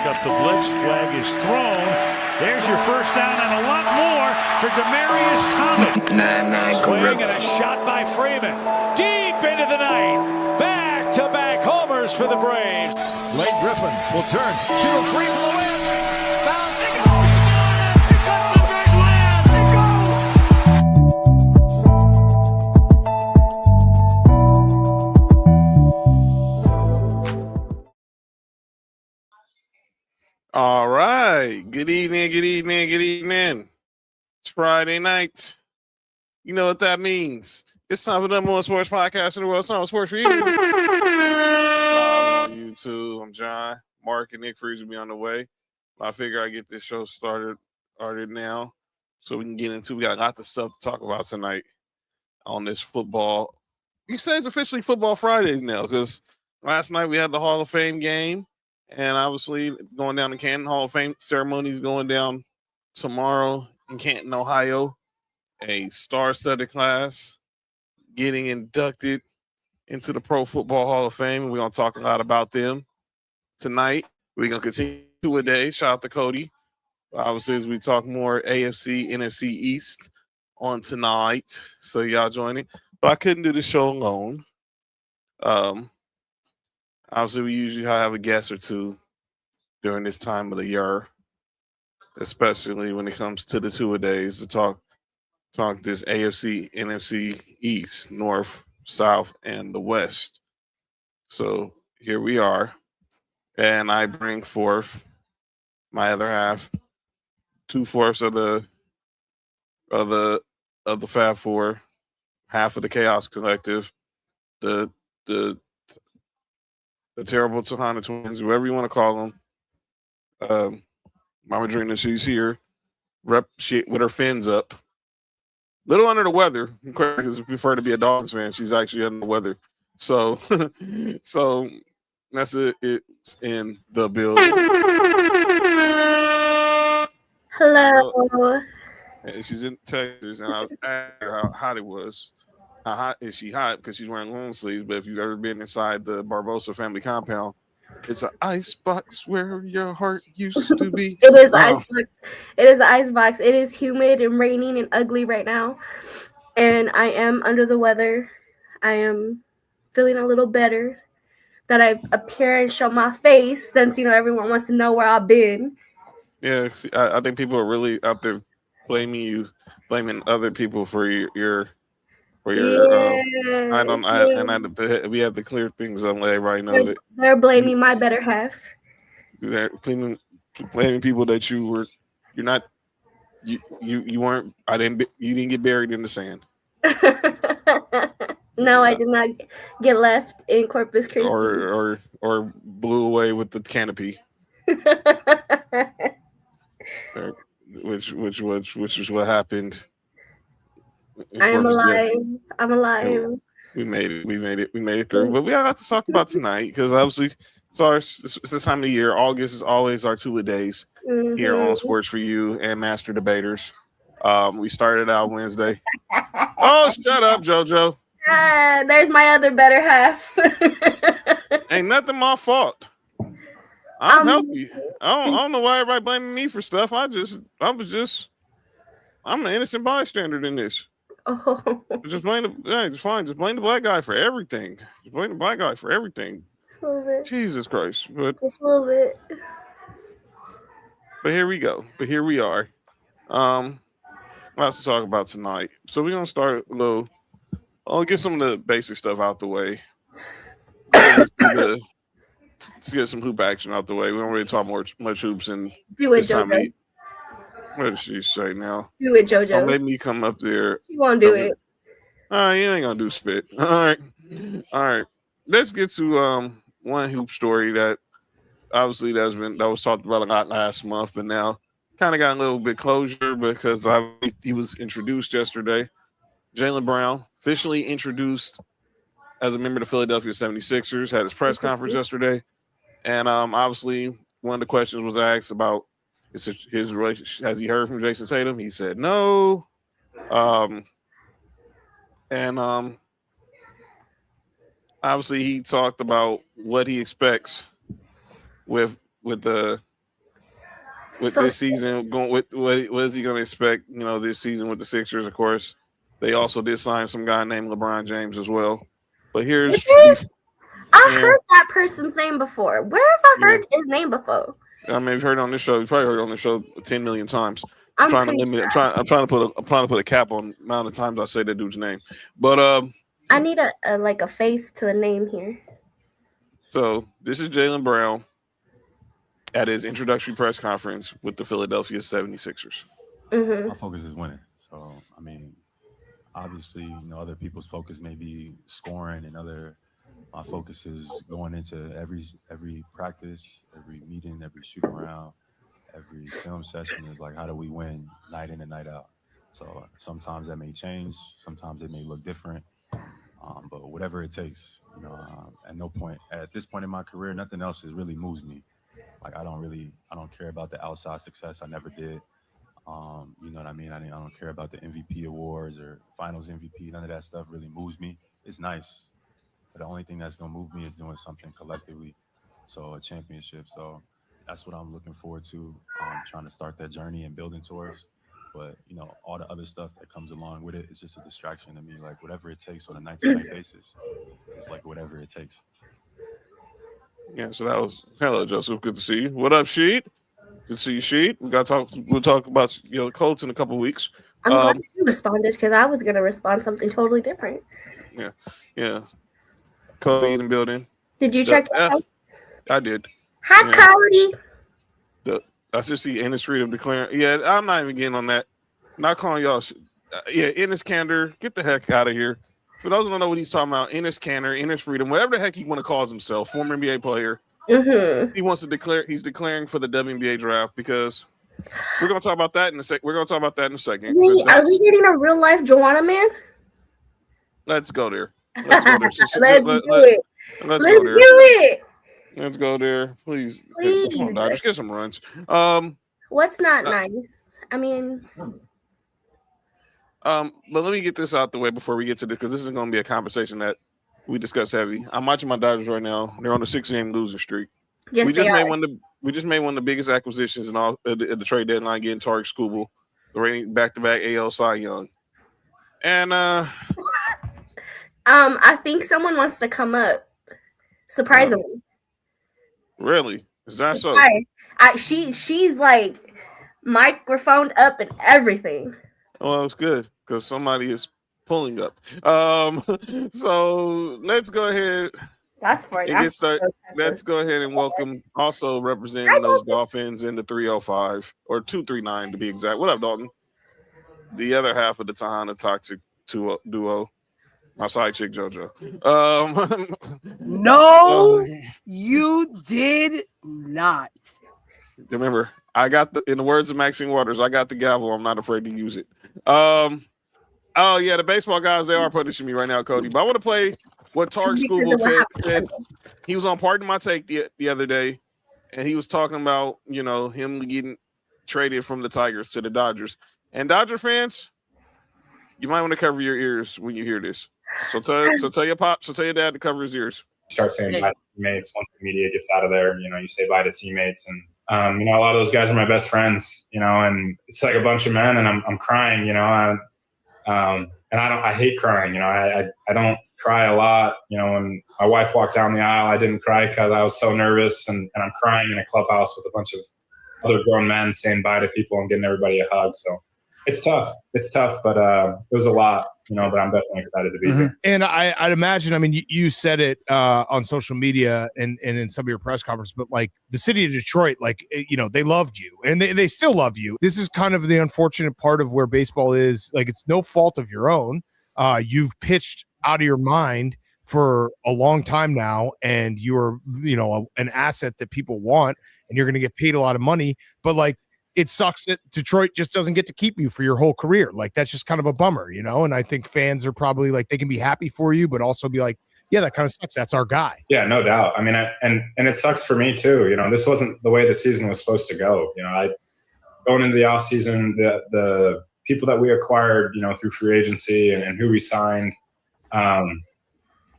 up the blitz. Flag is thrown. There's your first down and a lot more for Demaryius Thomas. Swing and a shot by Freeman. Deep into the night. Back-to-back homers for the Braves. Blake Griffin will turn. Shoot a free blow in. Found. They go. They got the big land. They go. All right. Good evening. It's Friday night. You know what that means. It's time for the number one sports podcast in the world. It's on Sports for You. On YouTube, I'm John. Mark and Nick Freeze will be on the way. I figure I get this show started now so we can get into. We got a lot of stuff to talk about tonight on this football. You say it's officially Football Fridays now because last night we had the Hall of Fame game. And obviously, going down to Canton, Hall of Fame ceremony is going down tomorrow in Canton, Ohio. A star-studded class getting inducted into the Pro Football Hall of Fame. We're going to talk a lot about them tonight. We're going to continue a day. Shout out to Cody. Obviously, as we talk more AFC, NFC East on tonight. So y'all joining. But I couldn't do the show alone. Obviously, we usually have a guest or two during this time of the year, especially when it comes to the two-a-days to talk this AFC, NFC East, North, South, and the West. So here we are, and I bring forth my other half, 2/4 of the Fab Four, half of the Chaos Collective, the terrible Tahana twins, whoever you want to call them. Mama Drina, she's here, rep shit with her fins up. Little under the weather, because if you prefer to be a Dolphins fan, she's actually under the weather. So that's it. It's in the building. Hello. And she's in Texas, and I was asking her how hot it was. How hot is she hot? Because she's wearing long sleeves. But if you've ever been inside the Barbosa family compound, it's an ice box where your heart used to be. It is ice box. It is an ice box. It is humid and raining and ugly right now. And I am under the weather. I am feeling a little better that I appear and show my face since, everyone wants to know where I've been. Yeah, I think people are really out there blaming other people for your we have to clear things up. Let everybody know that they're blaming my better half. They're blaming people that you weren't. You didn't get buried in the sand. No, I did not get left in Corpus Christi, or blew away with the canopy. which is what happened. I am alive. I'm alive. We made it through. But we got a lot to talk about tonight because obviously it's this time of the year. August is always our two-a-days here on Sports for You and Master Debaters. We started out Wednesday. Oh, shut up, JoJo. There's my other better half. Ain't nothing my fault. I'm healthy. I don't know why everybody blaming me for stuff. I'm an innocent bystander in this. Oh. Just blame it's fine. Just blame the black guy for everything. Just blame the black guy for everything. Just a little bit. Jesus Christ. But just a little bit. But here we go. But here we are. Lots to talk about tonight. So we're gonna start a little. I'll get some of the basic stuff out the way. Let's get some hoop action out the way. We don't really talk much hoops in this time of. What did she say now? Do it, JoJo. Don't let me come up there. You won't do it. All right, you ain't gonna do spit. All right. Let's get to one hoop story that obviously that was talked about a lot last month, but now kind of got a little bit closure because he was introduced yesterday. Jaylen Brown officially introduced as a member of the Philadelphia 76ers, had his press conference yesterday, and obviously one of the questions was asked about his relationship. Has he heard from Jason Tatum? He said no. Obviously he talked about what he expects with the with So this season going with what is he going to expect? This season with the Sixers, of course. They also did sign some guy named LeBron James as well. But here's I heard that person's name before. Where have I heard his name before? I mean, you've heard it on this show. You've probably heard it on the show 10 million times. I'm trying to limit it. I'm trying to put a cap on the amount of times I say that dude's name. But I need a face to a name here. So this is Jaylen Brown at his introductory press conference with the Philadelphia 76ers. Mm-hmm. My focus is winning. So, I mean, obviously, other people's focus may be scoring and my focus is going into every practice, every meeting, every shoot around, every film session is like, how do we win night in and night out? So sometimes that may change. Sometimes it may look different. But whatever it takes, at this point in my career, nothing else really moves me. Like, I don't care about the outside success. I never did. You know what I mean? I don't care about the MVP awards or finals MVP. None of that stuff really moves me. It's nice. But the only thing that's going to move me is doing something collectively. So a championship. So that's what I'm looking forward to. Trying to start that journey and building towards. But, all the other stuff that comes along with it is just a distraction to me. Like, whatever it takes on a night-to-night basis, it's like whatever it takes. Yeah, so that was hello, Joseph. Good to see you. What up, Sheet? Good to see you, Sheet. We'll talk about Colts in a couple of weeks. I'm glad you responded because I was gonna respond something totally different. Yeah. Cody in the building. Did you check it out? I did. Hi, Cody. I just see Ennis Freedom declaring. Yeah, I'm not even getting on that. Not calling y'all. Ennis Kander, get the heck out of here. For those who don't know what he's talking about, Ennis Kander, Ennis Freedom, whatever the heck he want to call himself, former NBA player. Mm-hmm. He wants to declare. He's declaring for the WNBA draft because we're going to talk about that in a second. We're going to talk about that in a second. Are we getting a real life Joanna man? Let's go there. Let's go there. Let's do it. Let's go there, please. Come on, Dodgers, get some runs. What's not nice? I mean, but let me get this out the way before we get to this, because this is going to be a conversation that we discuss heavy. I'm watching my Dodgers right now. They're on a 6-game losing streak. Yes, we just made one of the biggest acquisitions in all at the trade deadline, getting Tariq Skubal, the reigning back-to-back AL Cy Young, and I think someone wants to come up. Surprisingly. Really? Is that so? She's like microphoned up and everything. Well, it's good because somebody is pulling up. So let's go ahead. That's for you. Let's go ahead and welcome, also representing those Dolphins in the 305 or 239 to be exact. What up, Dalton? The other half of the Tahana Toxic duo. My side chick, JoJo. No, you did not. Remember, in the words of Maxine Waters, I got the gavel. I'm not afraid to use it. Oh, yeah, the baseball guys, they are punishing me right now, Cody. But I want to play what Tariq Skubal said. He was on Pardon My Take the other day, and he was talking about, him getting traded from the Tigers to the Dodgers. And Dodger fans, you might want to cover your ears when you hear this. So tell your dad to cover his ears. Start saying bye to teammates once the media gets out of there. You say bye to teammates, and a lot of those guys are my best friends. And it's like a bunch of men, and I'm crying. And I hate crying. I don't cry a lot. When my wife walked down the aisle, I didn't cry because I was so nervous, and I'm crying in a clubhouse with a bunch of other grown men saying bye to people and getting everybody a hug. So it's tough. But it was a lot. But I'm definitely excited to be here. And I'd imagine, you said it on social media and in some of your press conferences, but like the city of Detroit, they loved you and they still love you. This is kind of the unfortunate part of where baseball is. Like, it's no fault of your own. You've pitched out of your mind for a long time now, and you're, an asset that people want, and you're going to get paid a lot of money. But it sucks that Detroit just doesn't get to keep you for your whole career. That's just kind of a bummer, And I think fans are probably they can be happy for you, but also be like, yeah, that kind of sucks. That's our guy. Yeah, no doubt. And it sucks for me too. This wasn't the way the season was supposed to go. Going into the off season, the people that we acquired, through free agency and who we signed, I'm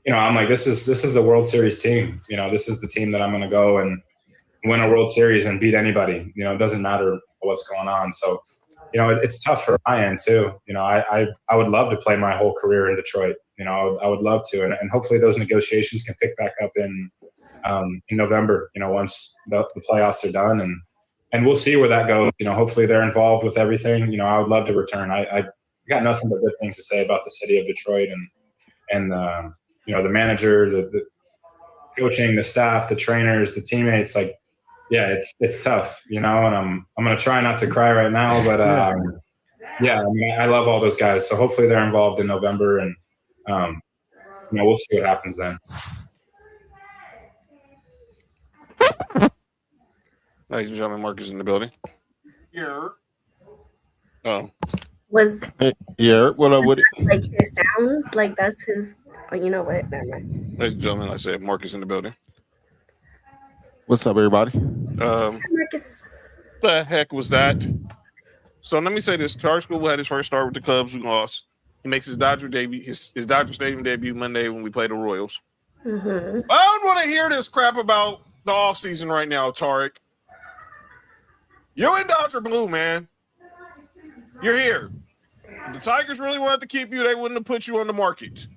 like, this is the World Series team. This is the team that I'm going to go and win a World Series and beat anybody. You know, it doesn't matter what's going on. So, you know, it's tough for my end too. You know, I would love to play my whole career in Detroit. You know, I would love to, and hopefully those negotiations can pick back up in November. You know, once the playoffs are done, and we'll see where that goes. You know, hopefully they're involved with everything. You know, I would love to return. I got nothing but good things to say about the city of Detroit and you know, the manager, the coaching, the staff, the trainers, the teammates. Like, yeah, it's tough, you know, and I'm gonna try not to cry right now, but yeah, I mean, I love all those guys. So hopefully they're involved in November, and you know, we'll see what happens then. Ladies and gentlemen, Mark is in the building. Yeah. Oh. Yeah, what up with it? Like his sound, like that's his. Oh, you know what? Never mind. Ladies and gentlemen, like I said, Mark is in the building. What's up, everybody? Marcus. The heck was that? So let me say this: Charles School had his first start with the Cubs. We lost. He makes his Dodger debut, his Dodger Stadium debut Monday when we play the Royals. Mm-hmm. I don't want to hear this crap about the offseason right now, Tarek. You're in Dodger blue, man. You're here. If the Tigers really wanted to keep you, they wouldn't have put you on the market.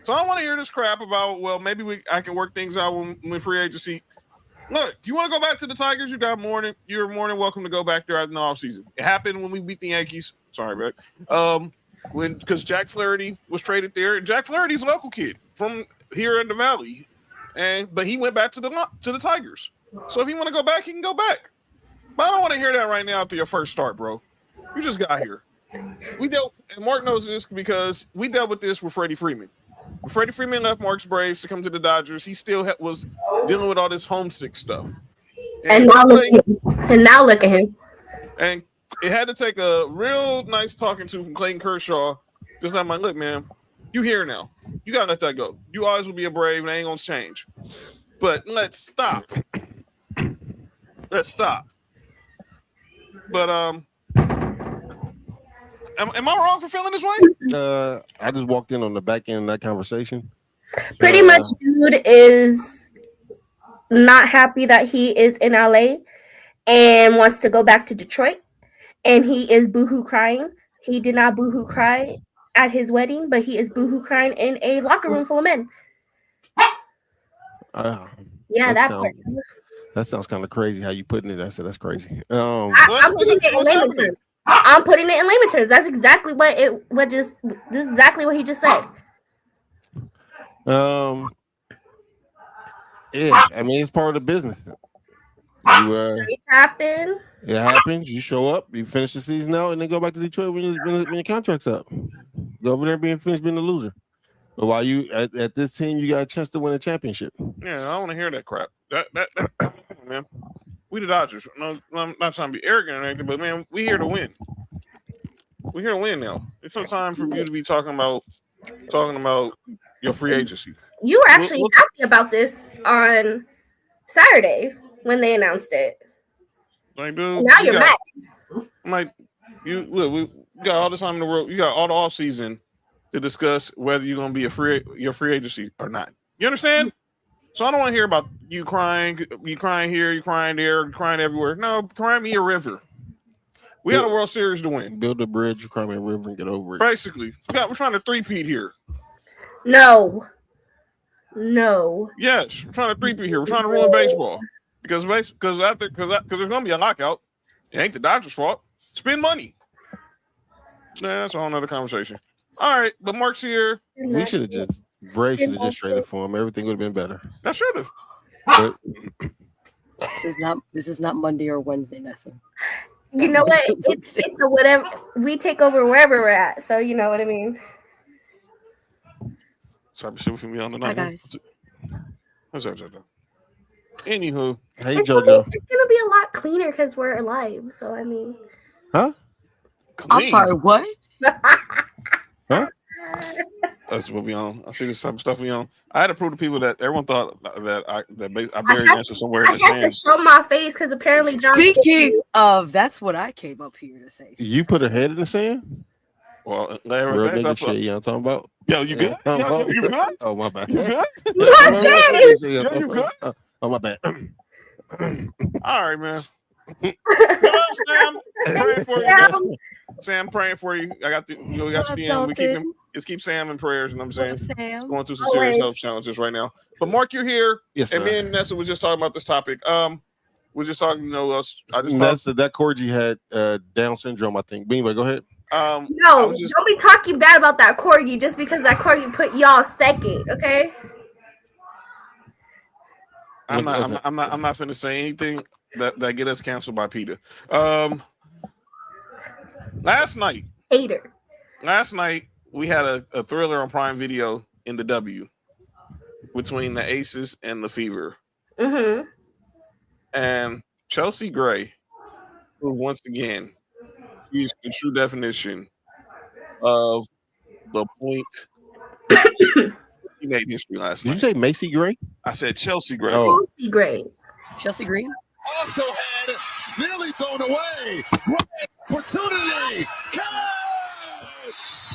So I don't want to hear this crap about, well, maybe I can work things out when free agency. Look, if you want to go back to the Tigers, you're more than welcome to go back there in the offseason. It happened when we beat the Yankees. Sorry, Rick. Because Jack Flaherty was traded there. Jack Flaherty's a local kid from here in the Valley, but he went back to the Tigers. So if he want to go back, he can go back. But I don't want to hear that right now after your first start, bro. You just got here. And Mark knows this because we dealt with this with Freddie Freeman. When Freddie Freeman left Mark's Braves to come to the Dodgers, he still was dealing with all this homesick stuff. And now look at him. And it had to take a real nice talking to from Clayton Kershaw. Just like, look, man, you here now. You got to let that go. You always will be a Brave, and it ain't going to change. But let's stop. Let's stop. But am I wrong for feeling this way? I just walked in on the back end of that conversation. Pretty much, dude is not happy that he is in LA and wants to go back to Detroit. And he is boohoo crying. He did not boohoo cry at his wedding, but he is boohoo crying in a locker room full of men. Yeah, that sounds kind of crazy how you putting it. I said that's crazy. I'm putting it in layman terms. I'm putting it in layman terms. That's exactly this is exactly what he just said. Yeah, I mean it's part of the business. It happened. It happens. You show up, you finish the season out, and then go back to Detroit when your contract's up. Go over there being a loser. But while you at this team, you got a chance to win a championship. Yeah, I don't want to hear that crap. That man. We the Dodgers. No, I'm not trying to be arrogant or anything, but man, we here to win. We're here to win now. It's no time for you to be talking about your free agency. You were actually happy about this on Saturday when they announced it. Like, dude, now you're mad. I'm like, we got all the time in the world. You got all the off season to discuss whether you're gonna be your free agency or not. You understand? So I don't want to hear about you crying here, you crying there, you crying everywhere. No, cry me a river. We got a World Series to win. Build a bridge, you cry me a river, and get over it. Basically, we're trying to three-peat here. No. Yes, we're trying to three-peat here. We're trying to ruin baseball because there's gonna be a lockout. It ain't the Dodgers' fault. Spend money. Nah, that's a whole nother conversation. All right, but Mark's here. Braves should have just traded for him. Everything would have been better. I should have. But This is not Monday or Wednesday messing. You know what? It's a whatever. We take over wherever we're at. So you know what I mean. Sorry, shit for me on the night. Hi guys. What's up, JoJo? Anywho, hey JoJo. It's gonna be a lot cleaner because we're alive. So I mean. Huh? I'm sorry. What? Huh? That's what we on. I see this type of stuff we on. I had to prove to people that everyone thought that I buried answer somewhere in the sand. I have to show my face because apparently John. Speaking of, that's what I came up here to say. You put a head in the sand? Well, real nigga shit, you know what I'm talking about? Yo, you good? Yo, you good? Oh, my bad. You good? You good? Oh, my bad. All right, man. Hello, Sam. Praying for you. Sam, praying for you. I got the we got your DM. We keep him. Just keep Sam in prayers. You know what I'm saying? He's going through some serious health challenges right now. But Mark, you're here. Yes, and sir. me and Nessa was just talking about this topic. We're just talking. Nessa, that Corgi had Down syndrome, I think. But anyway, go ahead. No, don't be talking bad about that corgi just because that corgi put y'all second, okay? I'm not finna say anything that get us canceled by PETA. Last night we had a thriller on Prime Video in the W between the Aces and the Fever. Mm-hmm. And Chelsea Gray, who once again used the true definition of the point. He made history last night. Did you say Macy Gray? I said Chelsea Gray. Oh. Chelsea Gray. Chelsea Green? Also had nearly thrown away. Opportunity. Cash.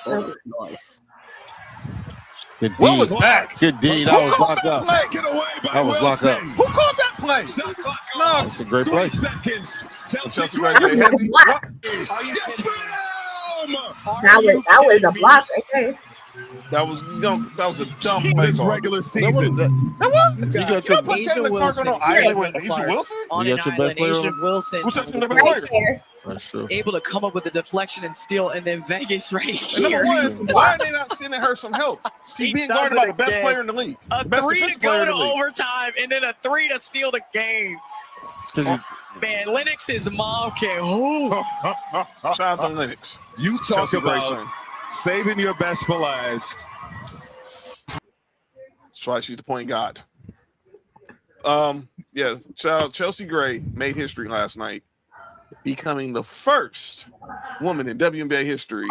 That was nice. Good What deed. was that? Good deed. I was locked up. Taken away by I was locked up. Wilson. Who called that play? Shot clock No. off. That's a great 3 play. seconds. Chelsea Gray. Gray said, "Has he- Block. Yes, ma'am. That was a block right there. That was a dumb play This call. regular season. You got your, don't put Taylor Clark on no island with Asia Wilson? On You an got your best island, player Asia on? Wilson Who's that number Right player? there. That's true. able to come up with the deflection and steal, and then Vegas right And here. number one, why are they not sending her some help? She's She being does guarded it by the best again. player in the league. A The best 3 to defensive player go in to the league. overtime, and then a 3 to steal the game. Man, Lennox's mom can hoop. Shout out to Lennox. You talk Chelsea Gray about son. saving your best for last. That's why she's the point guard. Yeah, Chelsea Gray made history last night, becoming the first woman in WNBA history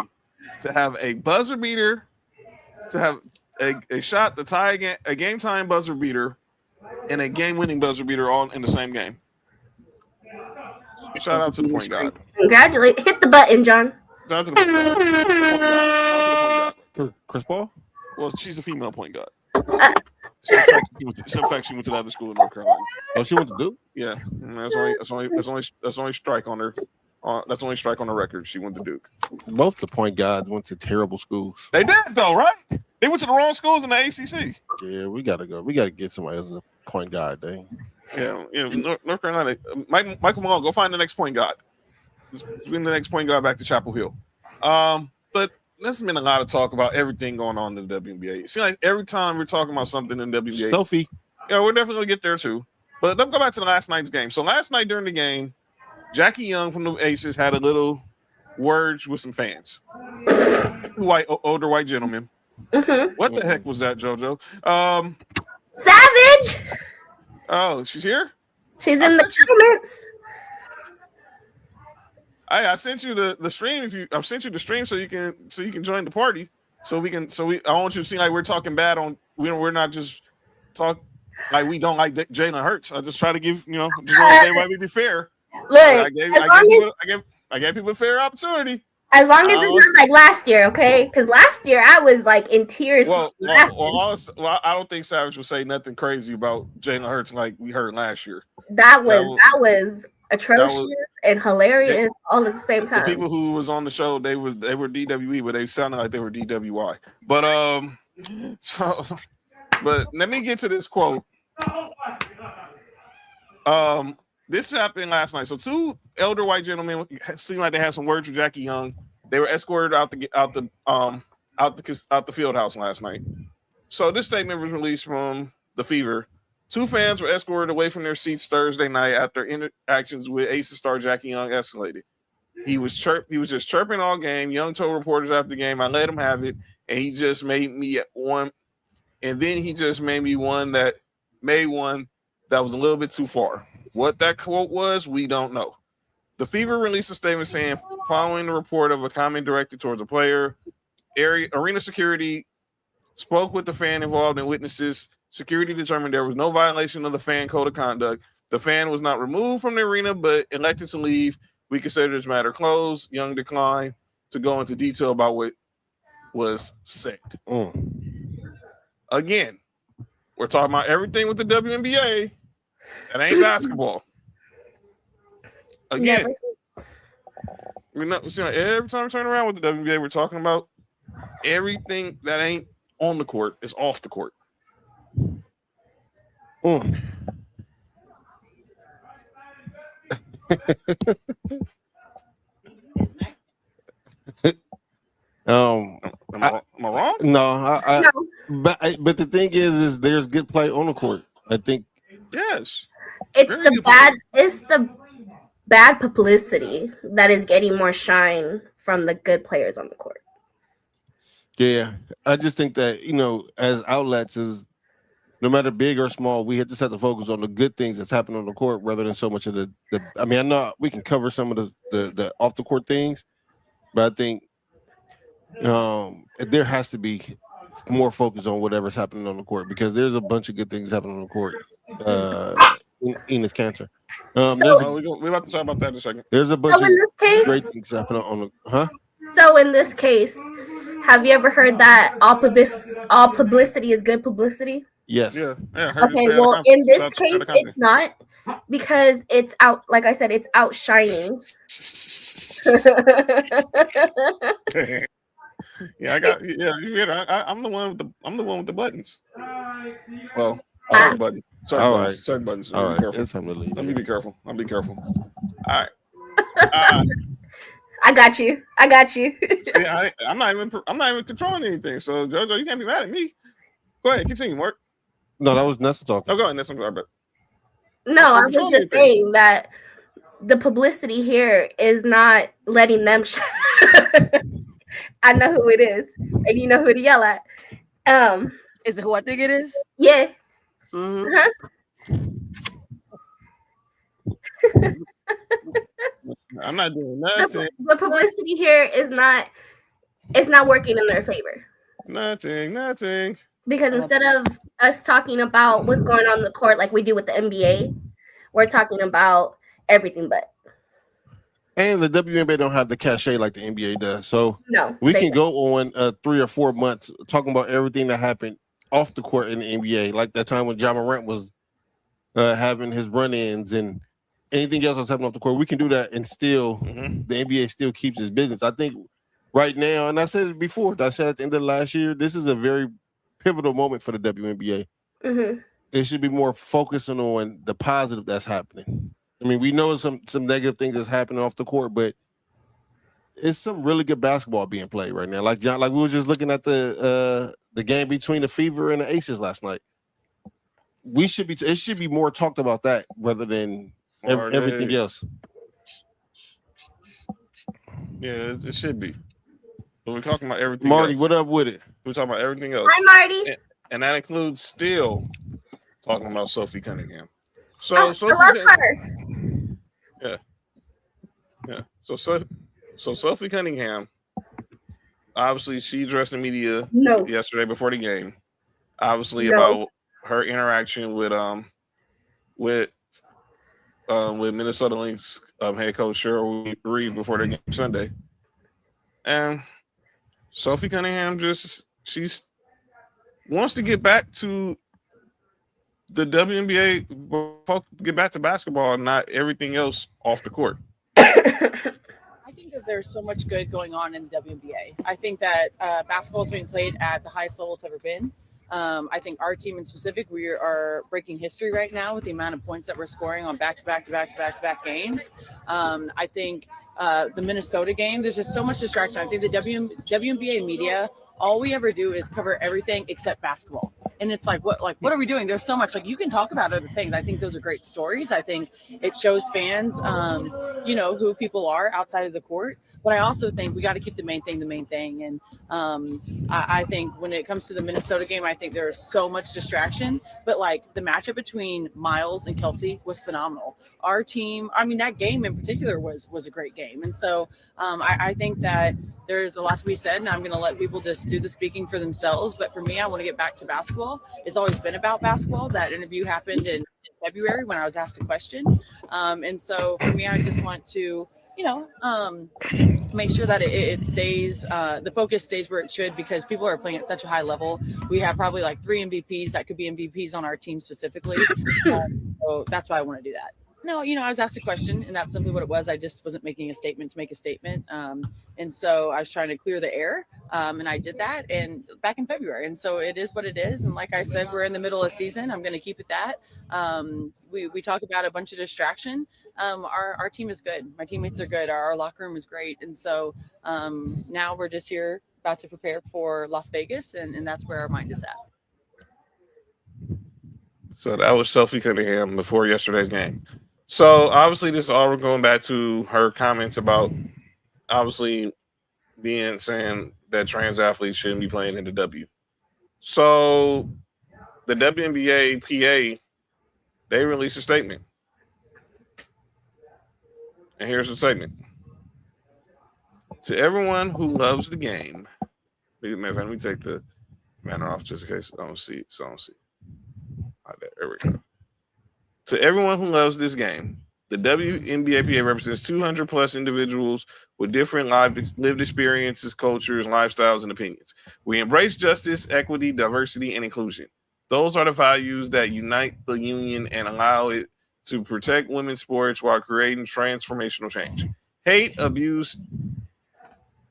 to have a buzzer beater, to have a shot to tie a game time buzzer beater, and a game winning buzzer beater all in the same game. Shout out to the point guard. Congratulate. Hit the button, John. Shout out to the point guard. To Chris Paul? Well, she's the female point guard. In fact, she went to the other school in North Carolina. Oh, she went to Duke? Yeah, that's only strike on her. That's only strike on the record. She went to Duke. Both the point guards went to terrible schools. They did though, right? They went to the wrong schools in the ACC. Yeah, we gotta go. We gotta get somebody else as a point guard, dang. Yeah, North Carolina. Michael Malone, go find the next point guard. Let's bring the next point guard back to Chapel Hill. But there's been a lot of talk about everything going on in the WNBA. It seems like every time we're talking about something in the WNBA, Sophie. Yeah, we're definitely gonna get there too. But let's go back to the last night's game. So last night during the game, Jackie Young from the Aces had a little words with some fans. Older white gentleman. Mm-hmm. What the heck was that, JoJo? Savage. Oh, she's here? She's in the comments. I sent you the stream. I've sent you the stream so you can join the party. I want you to see like we're talking bad on. We're not just talk like we don't like Jalen Hurts. I just try to give just want everybody to be fair. Look, I gave people a fair opportunity. As long as it's not like last year, okay? Because last year I was like in tears. Well, I don't think Savage would say nothing crazy about Jalen Hurts like we heard last year. That was atrocious and hilarious all at the same time. The people who was on the show, they were DWE, but they sounded like they were DWI. But but let me get to this quote. This happened last night. So two elder white gentlemen seemed like they had some words with Jackie Young. They were escorted out the field house last night. So this statement was released from the Fever. Two fans were escorted away from their seats Thursday night after interactions with Aces star Jackie Young escalated. He was just chirping all game. Young told reporters after the game, "I let him have it, and he just made me one, and then he just made me one that was a little bit too far." What that quote was, we don't know. The Fever released a statement saying, following the report of a comment directed towards a player, arena security spoke with the fan involved and witnesses. Security determined there was no violation of the fan code of conduct. The fan was not removed from the arena, but elected to leave. We consider this matter closed. Young declined to go into detail about what was said. Again, we're talking about everything with the WNBA. That ain't basketball. Again, every time we turn around with the WNBA, we're talking about everything that ain't on the court is off the court. Am I wrong? No, No. But the thing is there's good play on the court. I think. Yes. It's the bad publicity that is getting more shine from the good players on the court. Yeah, I just think that as outlets, is no matter big or small, we just have to focus on the good things that's happening on the court rather than so much of the. I mean, I know we can cover some of the off the court things, but I think there has to be more focus on whatever's happening on the court because there's a bunch of good things happening on the court. In this cancer. We're about to talk about that in a second. There's a bunch of great things happening on the. So in this case, have you ever heard that all publicity is good publicity? Yes. Yeah. Okay. Well, in this case, it's not because it's out. Like I said, it's outshining. I'm the one with the buttons. Well, buttons. Certain buttons. All right. Let me be careful. I'll be careful. All right. I got you. See, I'm not even controlling anything. So JoJo, you can't be mad at me. Go ahead, continue, Mark. No, that was Nessa talking. Oh, go ahead, Nessa. No, I was just saying that the publicity here is not letting them shine. I know who it is, and you know who to yell at. Is it who I think it is? Yeah. I'm not doing nothing. The publicity here is not. It's not working in their favor. Nothing. Because instead of us talking about what's going on in the court like we do with the NBA, we're talking about everything but. And the WNBA don't have the cachet like the NBA does. So no, we can go on 3 or 4 months talking about everything that happened off the court in the NBA, like that time when Ja Morant was having his run-ins and anything else that's happening off the court. We can do that and still the NBA still keeps its business. I think right now, and I said it before, I said at the end of last year, this is a very pivotal moment for the WNBA. It should be more focusing on the positive that's happening. I mean, we know some negative things that's happening off the court, but it's some really good basketball being played right now. Like we were just looking at the game between the Fever and the Aces last night. It should be more talked about that rather than everything else. Yeah, it should be. But we're talking about everything. Marty, else. What up with it? We're talking about everything else. Hi, Marty. And that includes still talking about Sophie Cunningham. So I love her. Yeah. So Sophie Cunningham, obviously she addressed the media yesterday before the game. Obviously about her interaction with Minnesota Lynx head coach Cheryl Reeve before their game Sunday. And Sophie Cunningham she's wants to get back to the WNBA, get back to basketball and not everything else off the court. I think that there's so much good going on in the WNBA. I think that basketball is being played at the highest level it's ever been. I think our team in specific, we are breaking history right now with the amount of points that we're scoring on back-to-back games. I think the Minnesota game, there's just so much distraction. I think the WNBA media, all we ever do is cover everything except basketball. And it's like, what are we doing? There's so much, you can talk about other things. I think those are great stories. I think it shows fans, who people are outside of the court. But I also think we got to keep the main thing. And I think when it comes to the Minnesota game, I think there's so much distraction. But the matchup between Miles and Kelsey was phenomenal. Our team, that game in particular was a great game. And so I think that there's a lot to be said, and I'm going to let people just do the speaking for themselves. But for me, I want to get back to basketball. It's always been about basketball. That interview happened in February when I was asked a question. And so for me, I just want to, make sure that it stays, the focus stays where it should, because people are playing at such a high level. We have probably 3 MVPs that could be MVPs on our team specifically. So that's why I want to do that. No, I was asked a question, and that's simply what it was. I just wasn't making a statement to make a statement. And so I was trying to clear the air, and I did that and back in February. And so it is what it is. And like I said, we're in the middle of season. I'm going to keep it that. We talk about a bunch of distraction. Our team is good. My teammates are good. Our locker room is great. And so now we're just here about to prepare for Las Vegas, and that's where our mind is at. So that was Sophie Cunningham before yesterday's game. So obviously this is all going back to her comments about obviously saying that trans athletes shouldn't be playing in the W. So the WNBA PA, they released a statement. And here's the statement. To everyone who loves the game, let me take the banner off just in case I don't see it. So I don't see it. There we go. To everyone who loves this game, the WNBA represents 200 plus individuals with different lived experiences, cultures, lifestyles, and opinions. We embrace justice, equity, diversity, and inclusion. Those are the values that unite the union and allow it to protect women's sports while creating transformational change. Hate, abuse,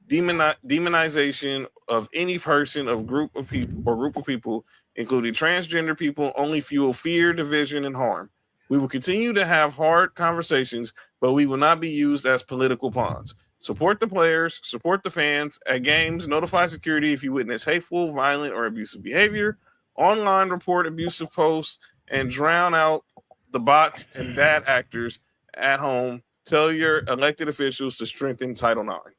demonization of any person, group of people, including transgender people, only fuel fear, division, and harm. We will continue to have hard conversations, but we will not be used as political pawns. Support the players, support the fans. At games, notify security if you witness hateful, violent, or abusive behavior. Online, report abusive posts and drown out the bots and bad actors. At home, tell your elected officials to strengthen Title IX.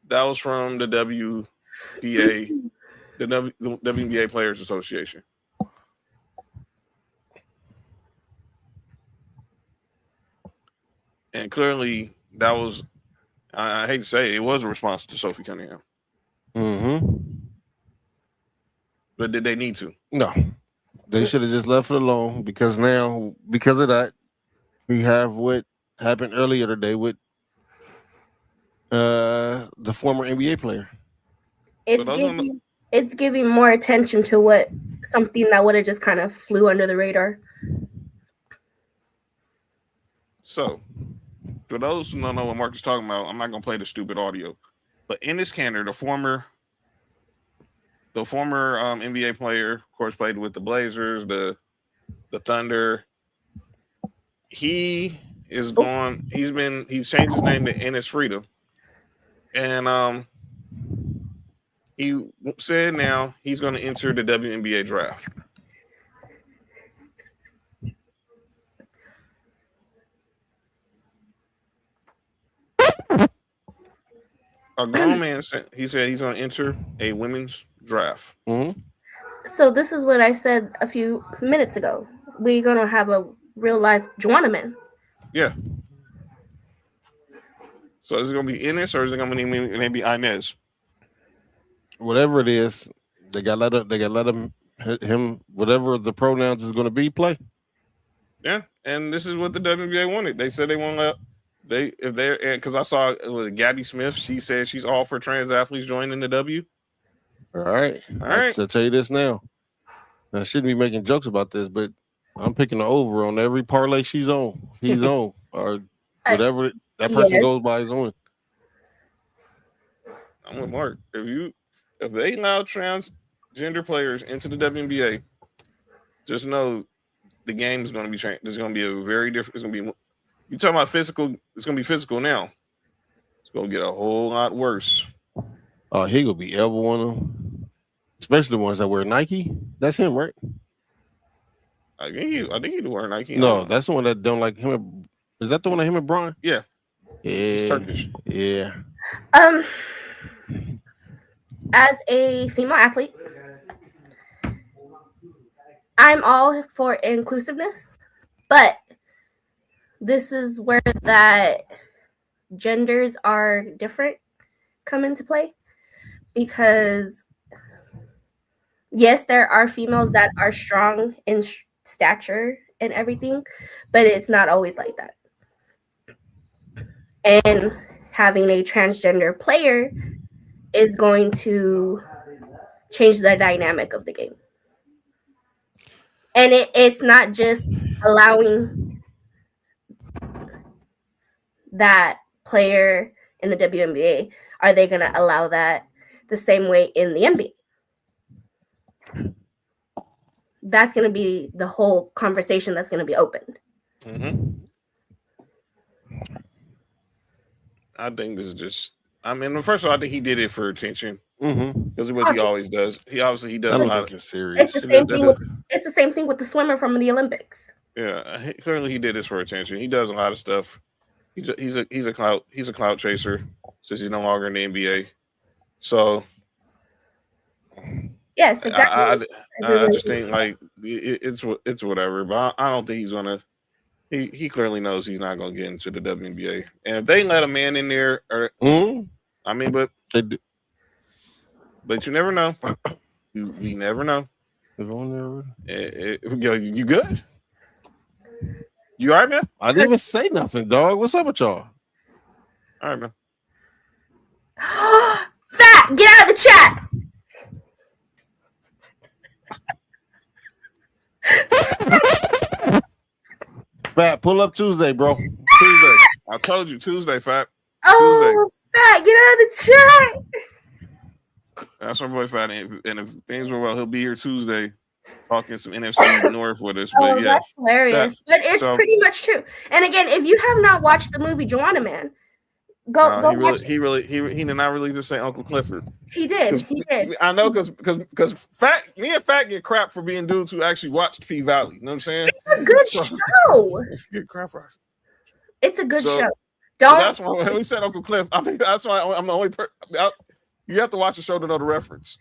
That was from the WPA, the WNBA Players Association. And clearly, that was, I hate to say it was a response to Sophie Cunningham. Mm-hmm. But did they need to? No. They should have just left it alone because now, because of that, we have what happened earlier today with the former NBA player. It's giving more attention to what something that would have just kind of flew under the radar. So, for those who don't know what Mark is talking about, I'm not going to play the stupid audio. But Enes Kanter, the former NBA player, of course, played with the Blazers, the Thunder. He is gone. He's changed his name to Enes Freedom. And he said now he's going to enter the WNBA draft. A grown man said he's going to enter a women's draft. Mm-hmm. So this is what I said a few minutes ago. We're going to have a real life Joanna man. Yeah. So is it going to be Enes or is it going to be maybe Inez? Whatever it is, they got to let him whatever the pronouns is going to be play. Yeah, and this is what the WNBA wanted. They said they want to. Because I saw it was Gabby Smith. She said she's all for trans athletes joining the W. All right. I'll tell you this now. I shouldn't be making jokes about this, but I'm picking the over on every parlay he's on, or whatever that person goes by is on. I'm with Mark. If they allow transgender players into the WNBA, just know the game is going to be changed. There's going to be a very different. It's going to be. You talking about physical? It's going to be physical now. It's going to get a whole lot worse. Oh, he gonna be elbowing them, especially the ones that wear Nike. That's him, right? I think he do wear Nike. No, that's the one that don't like him. Is that the one that him and Brian? Yeah. He's Turkish. Yeah. As a female athlete, I'm all for inclusiveness, but this is where that genders are different come into play, because yes, there are females that are strong in stature and everything, but it's not always like that. And having a transgender player is going to change the dynamic of the game. And it's not just allowing that player in the WNBA, are they going to allow that the same way in the NBA? That's going to be the whole conversation that's going to be opened. I think this is just. I mean, first of all, I think he did it for attention because it's what he always does. He does I a don't lot. think it's serious. It's the same thing with the swimmer from the Olympics. Yeah, clearly he did this for attention. He does a lot of stuff. He's a clout chaser since he's no longer in the NBA. So yes, exactly. I just think like it's whatever. But I don't think he's gonna. He clearly knows he's not gonna get into the WNBA. And if they let a man in there, I mean, but you never know. We never know. You good? You all right, man? I didn't even say nothing, dog. What's up with y'all? All right, man. Fat, get out of the chat. Fat, pull up Tuesday, bro. Tuesday. I told you Tuesday, Fat. Oh, Fat, get out of the chat. That's my boy Fat. And if things were well, he'll be here Tuesday talking some NFC North with us. But yeah, that's hilarious. But it's pretty much true. And again, if you have not watched the movie Joanna Man, go watch it. He did not really just say Uncle Clifford. He did. I know because me and Fat get crap for being dudes who actually watched P Valley. You know what I'm saying? It's a good show. Get crap for us. It's a good show. That's why when we said Uncle Cliff, I mean that's why I'm the only you have to watch the show to know the reference.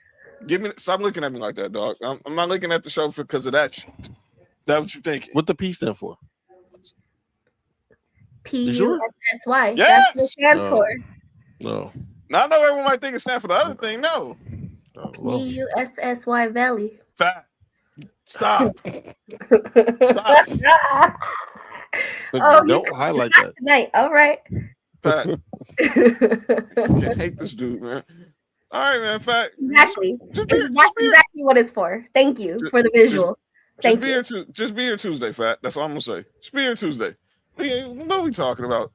Stop looking at me like that, dog. I'm not looking at the show because of that shit. That's what you thinking. What the P stand for? PUSSY. Yes. That's the stand for. No. Now I know everyone might think it stands for the other thing. No. PUSSY Valley. Fat. Stop. Stop. Don't highlight that. Tonight. All right. Fat. I hate this dude, man. All right, man. Fat. Exactly. That's exactly what it's for. Thank you for the visual. Just be here Tuesday, Fat. That's all I'm gonna say. Just be here Tuesday. What are we talking about?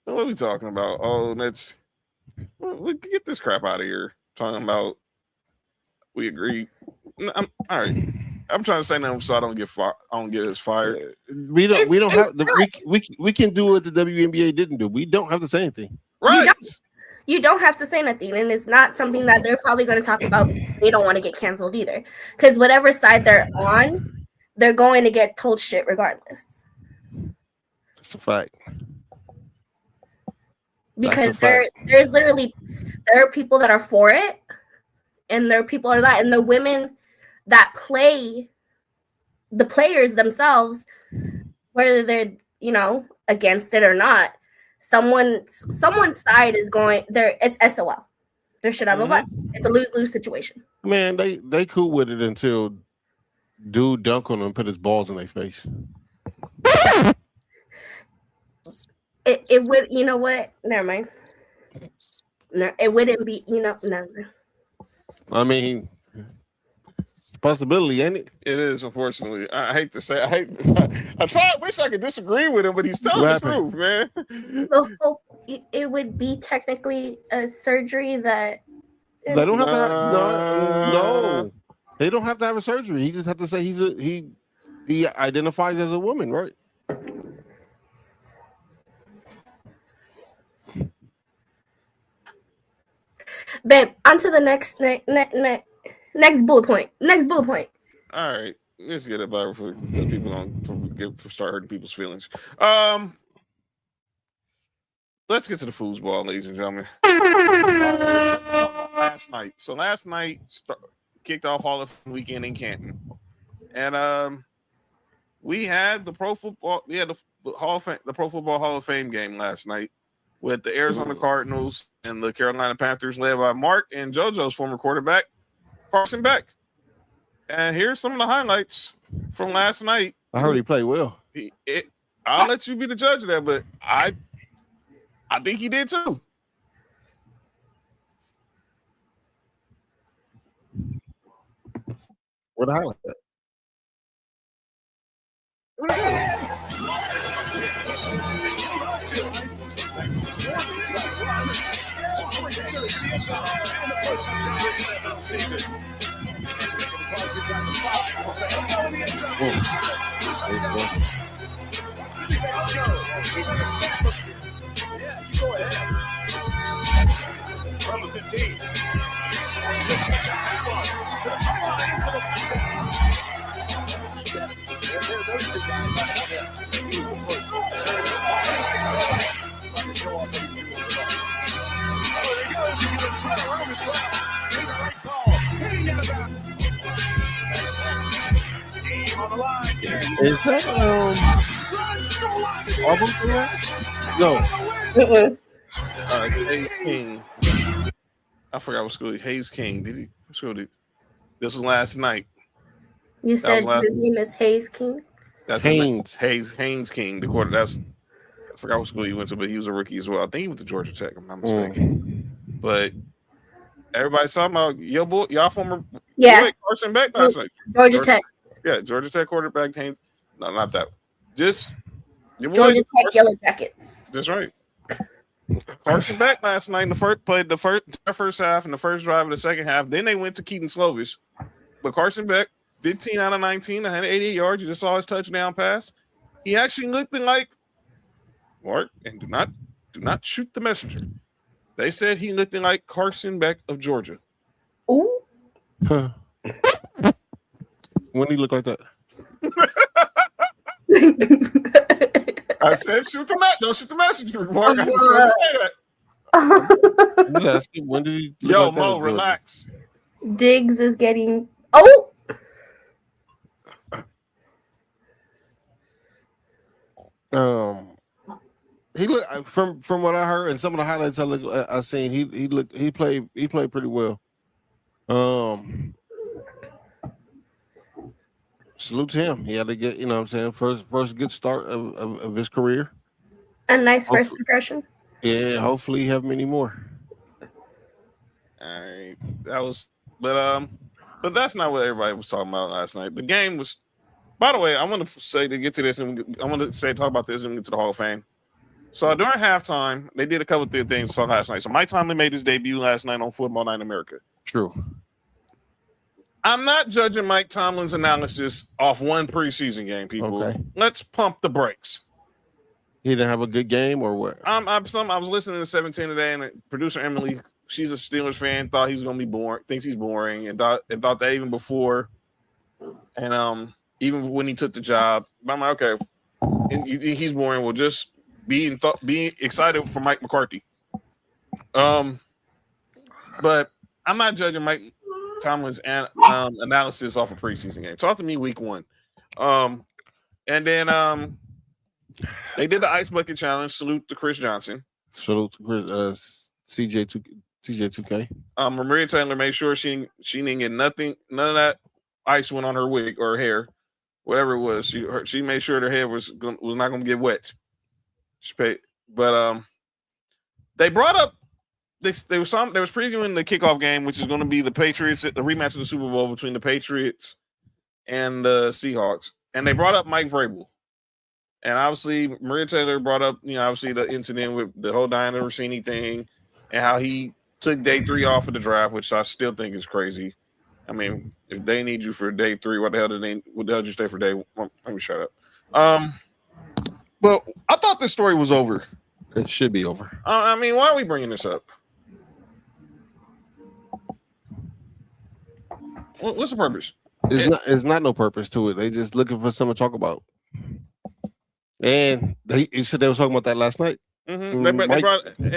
What are we talking about? Oh, we get this crap out of here. Talking about we agreed. All right. I'm trying to say nothing so I don't get us fired. We don't have we can do what the WNBA didn't do. We don't have to say anything. Right. You don't have to say nothing, and it's not something that they're probably going to talk about. They don't want to get canceled either, because whatever side they're on, they're going to get told shit regardless. That's a fact. Because there are people that are for it, and there are people that are not, and the women that play, the players themselves, whether they're against it or not, someone's side is going there. It's SOL. They're shit out of the left. It's a lose-lose situation. Man, they cool with it until dude dunk on them and put his balls in their face. It would, you know what? Never mind. No, it wouldn't be, no. I mean, possibility, ain't it? It is, unfortunately. I hate to say, I wish I could disagree with him, but he's telling the truth, man. So, it would be technically a surgery that they don't have to have, no. They don't have to have a surgery. He just have to say he identifies as a woman, right? Babe, on to the next bullet point. Next bullet point. All right, let's get it back for people don't start hurting people's feelings. Let's get to the foosball, ladies and gentlemen. Last night kicked off Hall of Fame weekend in Canton, and we had the Pro Football Hall of Fame game last night with the Arizona Cardinals and the Carolina Panthers, led by Mark and JoJo's former quarterback, Carson Beck. And here's some of the highlights from last night. I heard he played well. I'll let you be the judge of that, but I think he did too. What a highlight? From the 15. Those two guys. Is that Auburn for that? No. Hayes King. I forgot what school. Hayes King. Did he? What school did? This was last night. You said his name is Hayes King? That's Haynes. Haynes King, the quarter. I forgot what school he went to, but he was a rookie as well. I think he went to Georgia Tech, if I'm not mistaken. But everybody's talking about your boy, y'all former boy, Carson Beck last night. Georgia Tech. Yeah, Georgia Tech quarterback Haynes. No, not that. Just your boy, Georgia Tech Yellow Jackets. That's right. Carson Beck last night in the first half and the first drive of the second half. Then they went to Keaton Slovis. But Carson Beck, 15 out of 19, 188 yards. You just saw his touchdown pass. He actually looked like Mark, and do not shoot the messenger. They said he looked like Carson Beck of Georgia. Ooh. Huh. When did he look like that? I said don't shoot the messenger, Mark. I just want to say that. Yes. When did he look Yo, like Mo, that relax. Diggs is getting oh. He looked from what I heard and some of the highlights I seen. He played pretty well. Salute to him. He had to get, what I'm saying, first good start of his career. A nice first impression. Yeah, hopefully have many more. All right, but that's not what everybody was talking about last night. The game was. By the way, I want to say to get to this, and I want to talk about this and get to the Hall of Fame. So during halftime, they did a couple of things last night. So Mike Tomlin made his debut last night on Football Night in America. True. I'm not judging Mike Tomlin's analysis off one preseason game, people. Okay. Let's pump the brakes. He didn't have a good game or what? I was listening to 17 today, and producer Emily, she's a Steelers fan, thought he was going to be boring, thinks he's boring, and thought that even before, and even when he took the job. But I'm like, okay, and he's boring. Well, just be excited for Mike McCarthy. But I'm not judging Mike Tomlin's analysis off a preseason game. Talk to me week one. And then they did the ice bucket challenge. Salute to Chris Johnson. Salute to Chris, TJ2K. Maria Taylor made sure she didn't get none of that ice went on her wig or her hair, whatever it was. She made sure her hair was not going to get wet. But they brought up they was previewing the kickoff game, which is going to be the Patriots, the rematch of the Super Bowl between the Patriots and the Seahawks, and they brought up Mike Vrabel. And obviously, Maria Taylor brought up, obviously the incident with the whole Diana Rossini thing and how he took day 3 off of the draft, which I still think is crazy. I mean, if they need you for day 3, what the hell did you stay for day 1? Let me shut up. But I thought this story was over. It should be over. I mean, why are we bringing this up? What's the purpose? It's not no purpose to it. They just looking for something to talk about. And you said they were talking about that last night. Mm-hmm.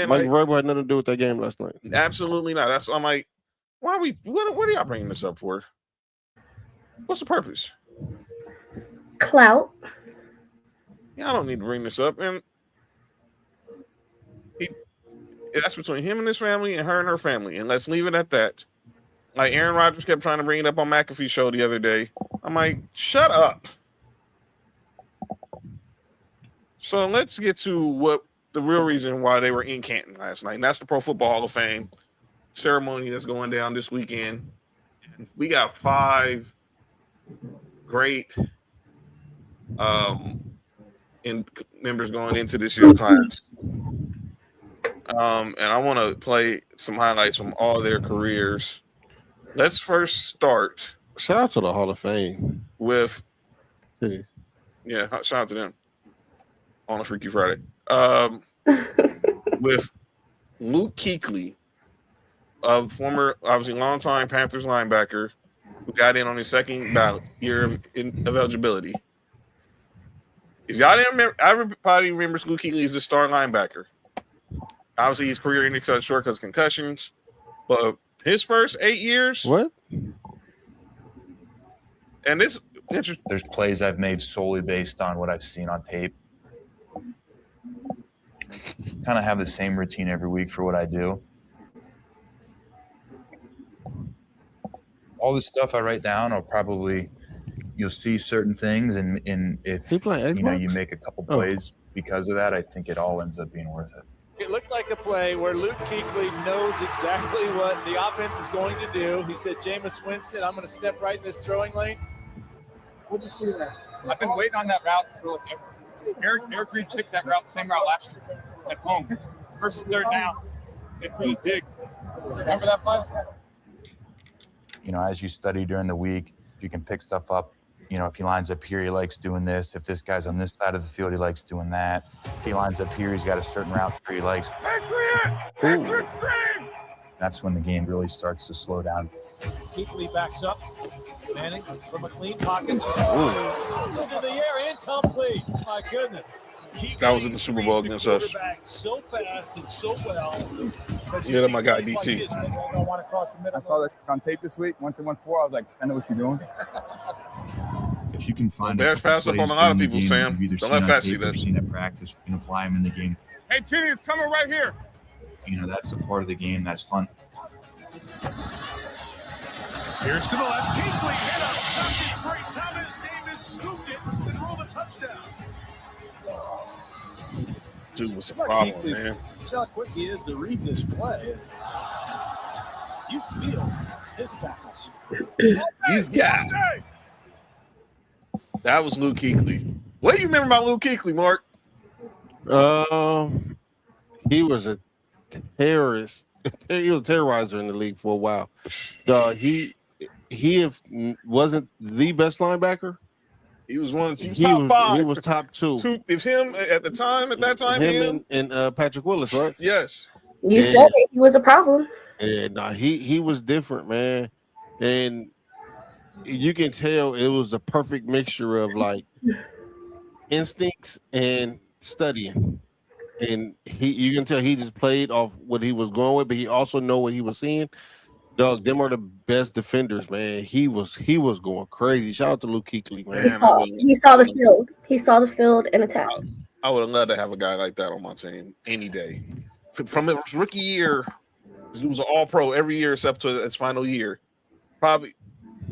Mike Vrabel had nothing to do with that game last night. Absolutely not. I'm like, why are we? What are y'all bringing this up for? What's the purpose? Clout. Yeah, I don't need to bring this up, and that's between him and his family, and her and her family, and let's leave it at that. Like Aaron Rodgers kept trying to bring it up on McAfee's show the other day. I'm like, shut up. So let's get to what the real reason why they were in Canton last night, and that's the Pro Football Hall of Fame ceremony that's going down this weekend. And we got 5 great in members going into this year's class. And I want to play some highlights from all their careers. Let's first start. Shout out to the Hall of Fame with, yeah, shout out to them on a Freaky Friday. With Luke Kuechly, a former, obviously, longtime Panthers linebacker who got in on his second year of eligibility. If y'all didn't remember, everybody remembers Luke Kuechly as a star linebacker. Obviously, his career ended short because of concussions, but his first 8 years. What? And this interesting. There's plays I've made solely based on what I've seen on tape. Kind of have the same routine every week for what I do. All the stuff I write down, you'll see certain things, and if you make a couple plays because of that, I think it all ends up being worth it. It looked like a play where Luke Kuechly knows exactly what the offense is going to do. He said, Jameis Winston, I'm going to step right in this throwing lane. What did you see there? I've been waiting on that route for Eric Reed picked that route, same route last year at home. First and third down, they threw the dig. Remember that play? As you study during the week, you can pick stuff up. If he lines up here, he likes doing this. If this guy's on this side of the field, he likes doing that. If he lines up here, he's got a certain route tree he likes. Patriot scream! That's when the game really starts to slow down. Kuechly backs up. Manning from a clean pocket. Into the air, incomplete. My goodness. That was in the Super Bowl against us. So fast and so well. Yeah, that's my guy, DT. I saw that on tape this week. Once it went 4, I was like, I know what you're doing. If you can find Bears pass up on a lot of people, Sam. Don't let Fat see that. Seen at practice, you can apply them in the game. Hey, Titty, it's coming right here. That's a part of the game that's fun. Here's to the left. Kuechly hit up. Thomas Davis scooped it and rolled a touchdown. Dude, what's the problem, man? See how quick he is to read this play. You feel his tackles. He's got. That was Luke Kuechly. What do you remember about Luke Kuechly, Mark? He was a terrorist. He was a terrorizer in the league for a while. He wasn't the best linebacker. He was one of the top 5. He was top 2. It was him at that time. Him and Patrick Willis, right? Yes. You said it. He was a problem. And he was different, man. And you can tell it was a perfect mixture of like instincts and studying. And you can tell he just played off what he was going with, but he also know what he was seeing. Dog, them are the best defenders, man. He was going crazy. Shout out to Luke Kuechly, man. He saw the field. He saw the field and attacked. I would have loved to have a guy like that on my team any day. From his rookie year, he was an All-Pro every year except to his final year. Probably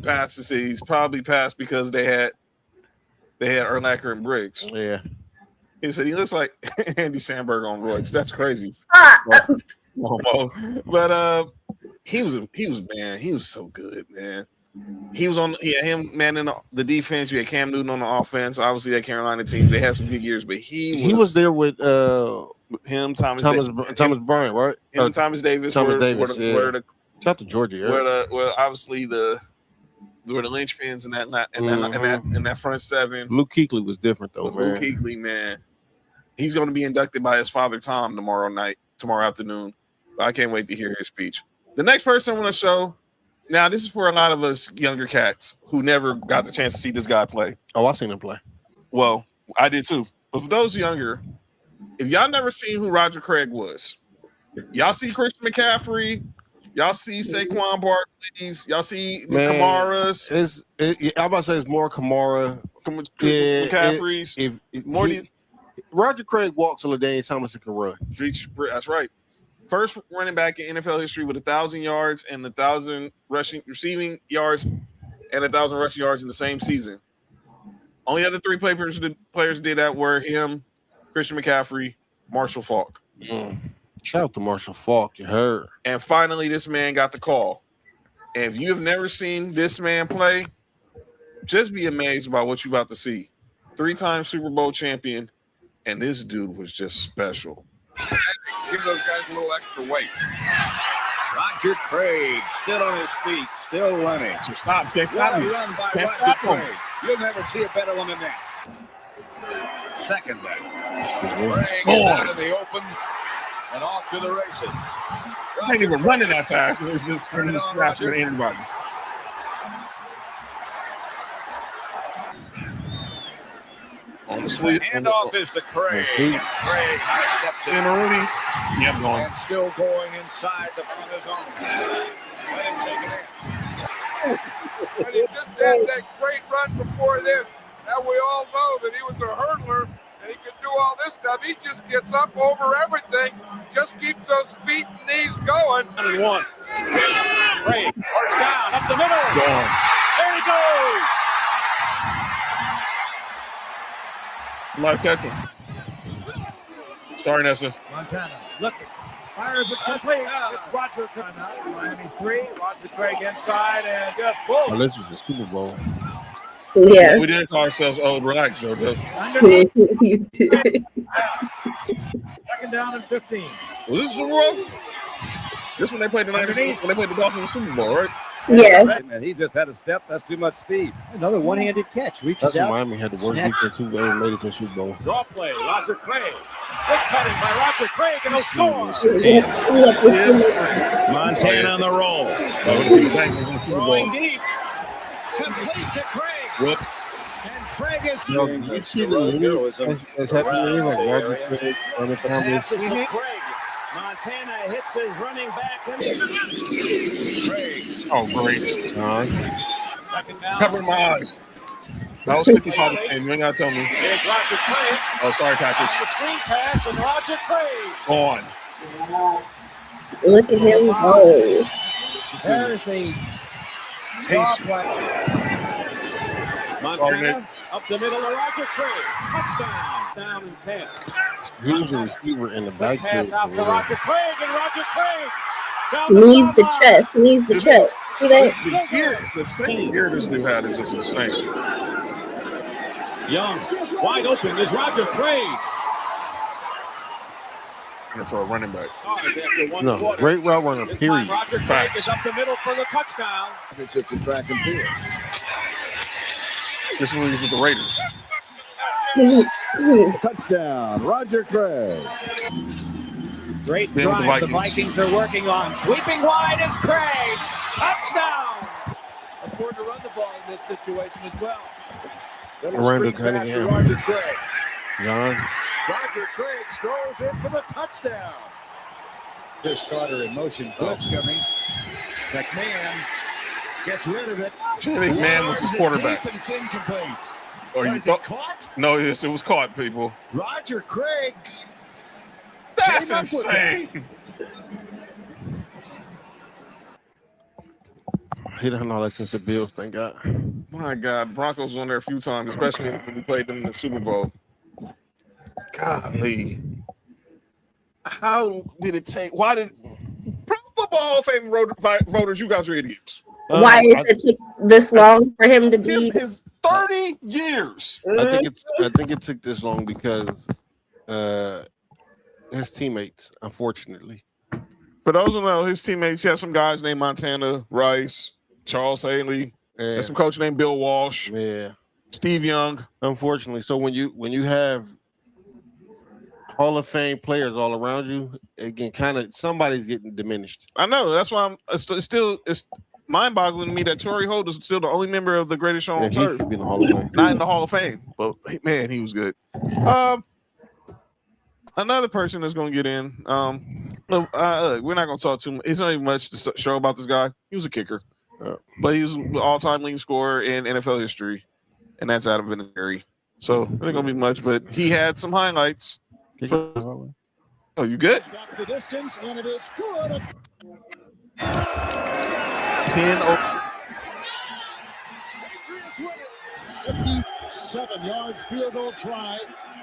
passed to see. He's probably passed because they had Urlacher and Briggs. Yeah. He said he looks like Andy Samberg on roids. That's crazy. But he was so good, man. He had him manning the defense. You had Cam Newton on the offense. Obviously, that Carolina team, they had some good years, but he was there with him, Thomas Bryant, right? Him, Thomas Davis. Shout out to Georgia. Where obviously the linchpins in that front seven. Luke Kuechly was different though, man. Luke Kuechly, man. He's going to be inducted by his father Tom tomorrow afternoon. I can't wait to hear his speech. The next person I want to show. Now, this is for a lot of us younger cats who never got the chance to see this guy play. Oh, I seen him play. Well, I did too. But for those younger, if y'all never seen who Roger Craig was, y'all see Christian McCaffrey, y'all see Saquon Barkley's, y'all see the Kamaras. I'm about to say it's more Kamara. McCaffrey's. Roger Craig walks so LaDainian Tomlinson can run. That's right. First running back in NFL history with 1,000 yards and 1,000 receiving yards and 1,000 rushing yards in the same season. Only other 3 players did that were him, Christian McCaffrey, Marshall Faulk. Shout out to Marshall Faulk, you heard. And finally, this man got the call. And if you have never seen this man play, just be amazed by what you're about to see. 3-time Super Bowl champion, and this dude was just special. Give those guys a little extra weight. Roger Craig still on his feet, still running. So stop. Can't stop me. Run by Can't Roger stop him. Craig. You'll never see a better one than that. Second down. Craig is out of the open and off to the races. I ain't even running that fast. It's just faster than anybody. On the sweep. Handoff is to Craig. Craig steps in. Rooney. Yeah, I'm going. And still going inside the front of zone. Let him take it in. But he just had that great run before this. Now we all know that he was a hurdler and he could do all this stuff. He just gets up over everything, just keeps those feet and knees going. 1. Craig, first down, up the middle. Gone. There he goes. Live catch him. Sorry, Nessa. Montana looking. Fires it complete. It's Roger Craig. Miami 3. Roger Craig inside and just boom. Oh, this is the Super Bowl. Yeah. We didn't call ourselves old. Relax, JoJo. Underneath. You did. Second down and 15. Was this Super Bowl? This when they played the Niners, when they played the Dolphins in the Super Bowl, right? Yes. Man, he just had a step. That's too much speed. Another one-handed catch. Reaches That's when out. Miami had the worst defense who ever made it to the Super Bowl. Draw play. Roger Craig. Quick cutting by Roger Craig and he'll score. Montana on the roll. Bengals in the Super Bowl. Throwing deep. Complete to Craig. Whoops. And Craig is You know, you see the league that's happening like Roger Craig on the passes to Cowboys. Craig. Montana hits his running back. And Craig. Oh, great. Second down. Covering my eyes. That was 55, and you ain't got to tell me. Here's Roger Craig. Oh, sorry, Patrick. The screen pass and Roger Craig. On. Look at him go. There's the Ace. Montana up the middle of Roger Craig. Touchdown. Down and 10. He was a receiver in the backfield. Pass out to Roger Craig and Roger Craig. Knees the chest. Knees the chest. See that? The second gear this dude had is just insane. Young, wide open is Roger Craig. And for a running back. No, great route runner, period. Roger Craig Facts. is up the middle for the touchdown. It's a track and field. This one was with the Raiders. Touchdown, Roger Craig. Great Then with the drive the Vikings. Vikings are working on. Sweeping wide is Craig. Touchdown. Afford to run the ball in this situation as well. Randall Cunningham. Roger Craig. John. Roger Craig throws in for the touchdown. Chris Carter in motion. Blitz coming. McMahon gets rid of it. Jimmy McMahon was his quarterback. Deep and it's incomplete. Or you Is thought? it caught? No, yes, it was caught, people. Roger Craig. That's came up with insane. He done all that since the Bills, thank God. My God, Broncos on there a few times, especially when we played them in the Super Bowl. Golly. How did it take? Why did Pro Football Hall of Fame voters, you guys are idiots. Why did it take this long for him to be? His 30 years. I think it took this long because his teammates, unfortunately. For those who know, his teammates, he had some guys named Montana, Rice, Charles Haley, and some coach named Bill Walsh. Yeah. Steve Young. Unfortunately. So when you have Hall of Fame players all around you, again, kind of somebody's getting diminished. I know. That's why it's mind-boggling to me that Torrey Holt is still the only member of the greatest show on He turf. should be in the Hall of Fame. Not in the Hall of Fame, but man, he was good. Another person that's going to get in. We're not going to talk too much. It's not even much to show about this guy. He was a kicker, but he was the all-time leading scorer in NFL history, and that's Adam Vinatieri. So it ain't going to be much, but he had some highlights. Oh, you good? Got the distance, and it is good. 10-0. 57-yard field goal try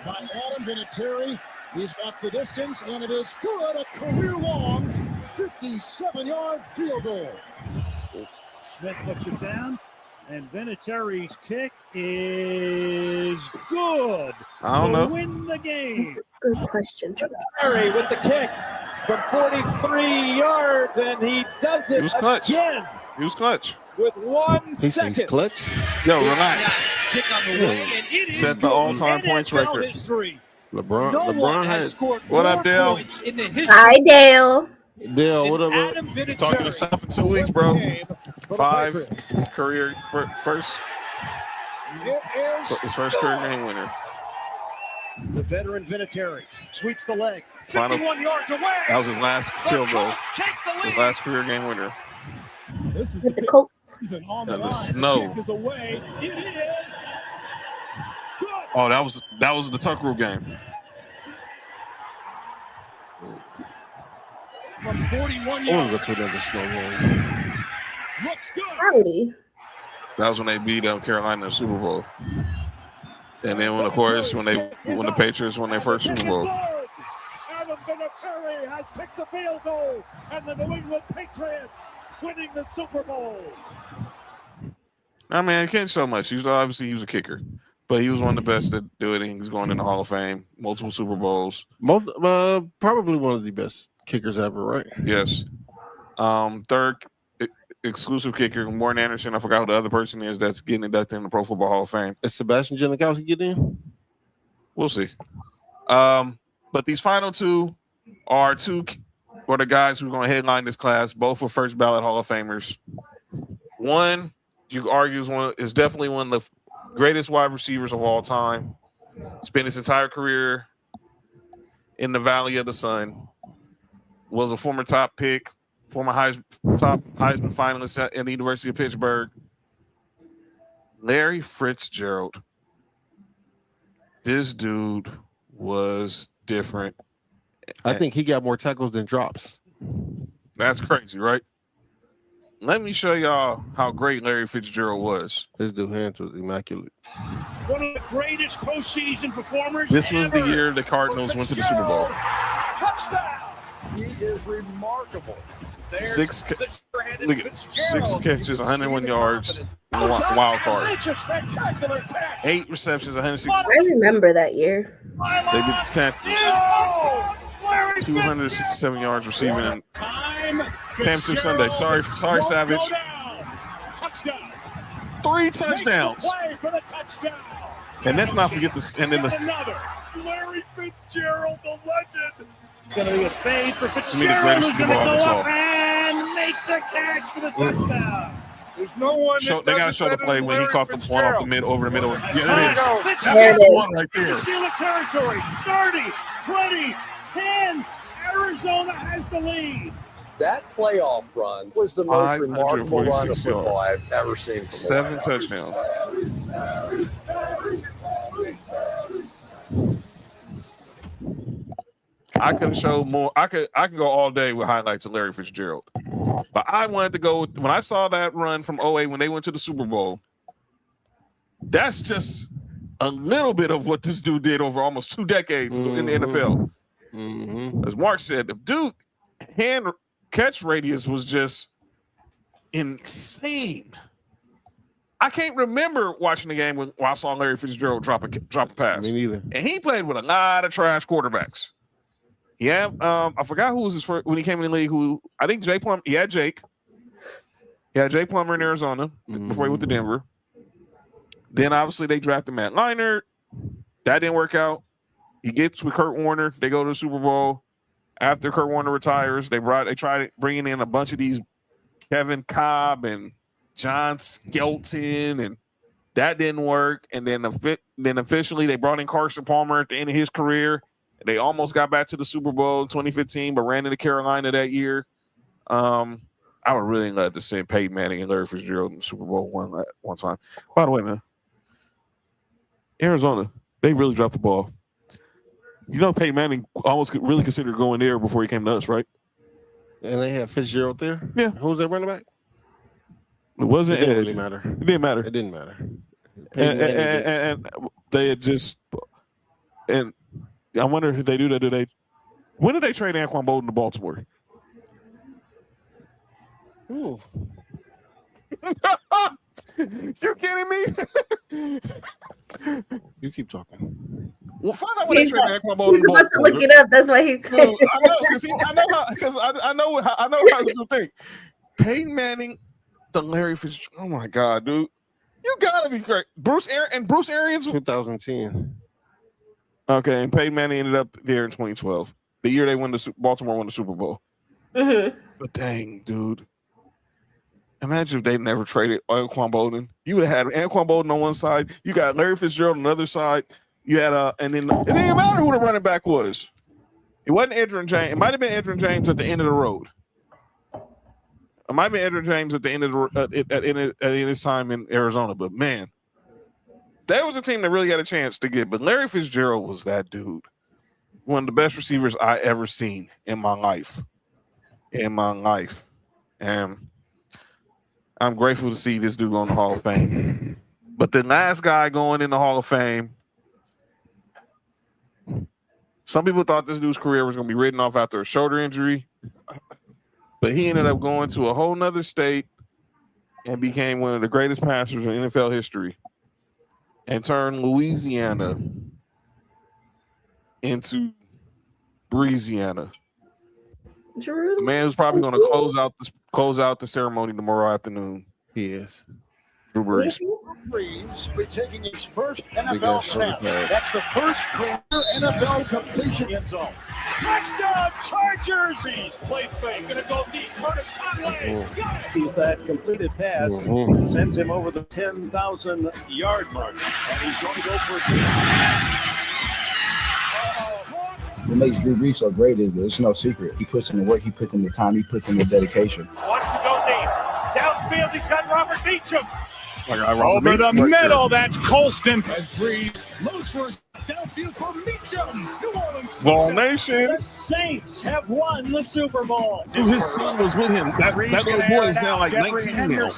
by Adam Vinatieri. He's got the distance, and it is good. A career-long 57-yard field goal. Smith puts it down. And Vinatieri's kick is good. I don't to know. Win the game. Good question, George. Vinatieri with the kick from 43 yards, and he does it He was clutch. again He was clutch. with 1 He's second. clutch. Yo, relax. Kick on the way, and it is Set the all-time points record. history. LeBron has. scored What up, Dale? points in the history Hi, Dale. Dale, what up? Adam Talking to Vinatieri. stuff in 2 weeks, bro. 5 career first. It is His first career game winner. the veteran Vinatieri sweeps the leg. Final- 51 yards away. That was his last The field goal. Colts take the His lead. last career game winner. This is With the Colts. season on the line. snow. The kick is away. It is good. Oh, that was the Tuck Rule game. From 41 I want yards. to go to another snow game. Looks good. Howdy. That was when they beat Carolina in the Super Bowl. And then when the Patriots won their first Super Bowl. Adam Vinatieri has picked the field goal, and the New England Patriots winning the Super Bowl. I mean, he can't show much. He was a kicker, but he was one of the best to do it. And he's going in the Hall of Fame, multiple Super Bowls. Probably one of the best kickers ever, right? Yes. Third exclusive kicker, Morton Anderson. I forgot who the other person is that's getting inducted in the Pro Football Hall of Fame. Is Sebastian Janikowski get in? We'll see. But these final two are the guys who are going to headline this class. Both were first ballot Hall of Famers. One, you could argue, is definitely one of the greatest wide receivers of all time. Spent his entire career in the Valley of the Sun. Was a former top pick, former top Heisman finalist at the University of Pittsburgh. Larry Fitzgerald. This dude was different. I think he got more tackles than drops. That's crazy, right? Let me show y'all how great Larry Fitzgerald was. His dude hands was immaculate. One of the greatest postseason performers. This was the ever year the Cardinals went to the Super Bowl. Touchdown. He is remarkable. There's Six the sure-handed Look at Fitzgerald. 6 catches, 101 yards, wild card. It's a spectacular catch. 8 receptions, 160. I remember that year. They beat the Panthers. Oh, Larry 267 yards receiving in time. Championship Sunday. Sorry, Savage. Touchdown. 3 touchdowns. Play for the touchdown. And let's not forget this. And then Another. Larry Fitzgerald, the legend. Going to be a fade for the Fitzgerald, greatest who's going to Super go Bowl I up and make the catch for the touchdown. There's no one. they got to show the play when he caught the one off the mid over the middle. Yeah, There it is. Fitzgerald. There it The is. one right there. Steal of territory. 30, 20, 10. Arizona has the lead. That playoff run was the most remarkable run of 546 football yards. I've ever seen. From 7 touchdowns. I can show more. I could go all day with highlights of Larry Fitzgerald. But I wanted to go when I saw that run from 08 when they went to the Super Bowl. That's just a little bit of what this dude did over almost 2 decades in the NFL. As Mark said, the dude hand catch radius was just insane. I can't remember watching the game when I saw Larry Fitzgerald drop a pass. Me neither. And he played with a lot of trash quarterbacks. Yeah, I forgot who was his first when he came in the league. Who I think Jake Plummer. He had Jake. He had Jake Plummer in Arizona before he went to Denver. Then obviously they drafted Matt Leinart. That didn't work out. He gets with Kurt Warner. They go to the Super Bowl. After Kurt Warner retires, they tried bringing in a bunch of these Kevin Cobb and John Skelton, and that didn't work. And then officially they brought in Carson Palmer at the end of his career. They almost got back to the Super Bowl in 2015, but ran into Carolina that year. I would really love to see Peyton Manning and Larry Fitzgerald in the Super Bowl one time. By the way, man, Arizona, they really dropped the ball. You know, Peyton Manning almost really considered going there before he came to us, right? And they had Fitzgerald there? Yeah. Who was that running back? It wasn't It didn't Edge. really matter. It didn't matter. It didn't matter. And they had just – and I wonder if they do that. When did they trade Anquan Bolden to Baltimore? Ooh. You kidding me? You keep talking. Well, find out when they traded Anquan Boldin. He's about to look it up. That's why he's saying. I know because I know how to think. Peyton Manning, the Larry Fitzgerald. Oh my God, dude, you gotta be great. Bruce Arians, 2010. Okay, and Peyton Manning ended up there in 2012, the year they Baltimore won the Super Bowl. Mm-hmm. But dang, dude. Imagine if they never traded Anquan Boldin. You would have had Anquan Boldin on one side. You got Larry Fitzgerald on the other side. You had and then it didn't matter who the running back was. It wasn't Edgerrin James. It might have been Edgerrin James at the end of the road. It might have been Edgerrin James at the end of the at his time in Arizona. But man, that was a team that really had a chance to get. But Larry Fitzgerald was that dude. One of the best receivers I ever seen in my life. And I'm grateful to see this dude go in the Hall of Fame. But the last guy going in the Hall of Fame, some people thought this dude's career was going to be written off after a shoulder injury, but he ended up going to a whole nother state and became one of the greatest passers in NFL history and turned Louisiana into Breeziana. Drew. The man who's probably going to close out the ceremony tomorrow afternoon. He is Drew Brees. Brees taking his first NFL snap. That's the first career NFL completion in zone. Touchdown, Chargers! He's play fake, gonna go deep. Curtis Conway. He's that completed pass sends him over the 10,000-yard mark, and he's going to go for What makes Drew Brees so great is there's no secret. He puts in the work, he puts in the time, he puts in the dedication. Wants to go deep. Downfield, he's got Robert Beacham. Over the middle, that's Colston. As Brees moves for downfield for Meacham. New Orleans. Ball Nation. The Saints have won the Super Bowl. Dude, his son was with him. That little boy is now like 19 now.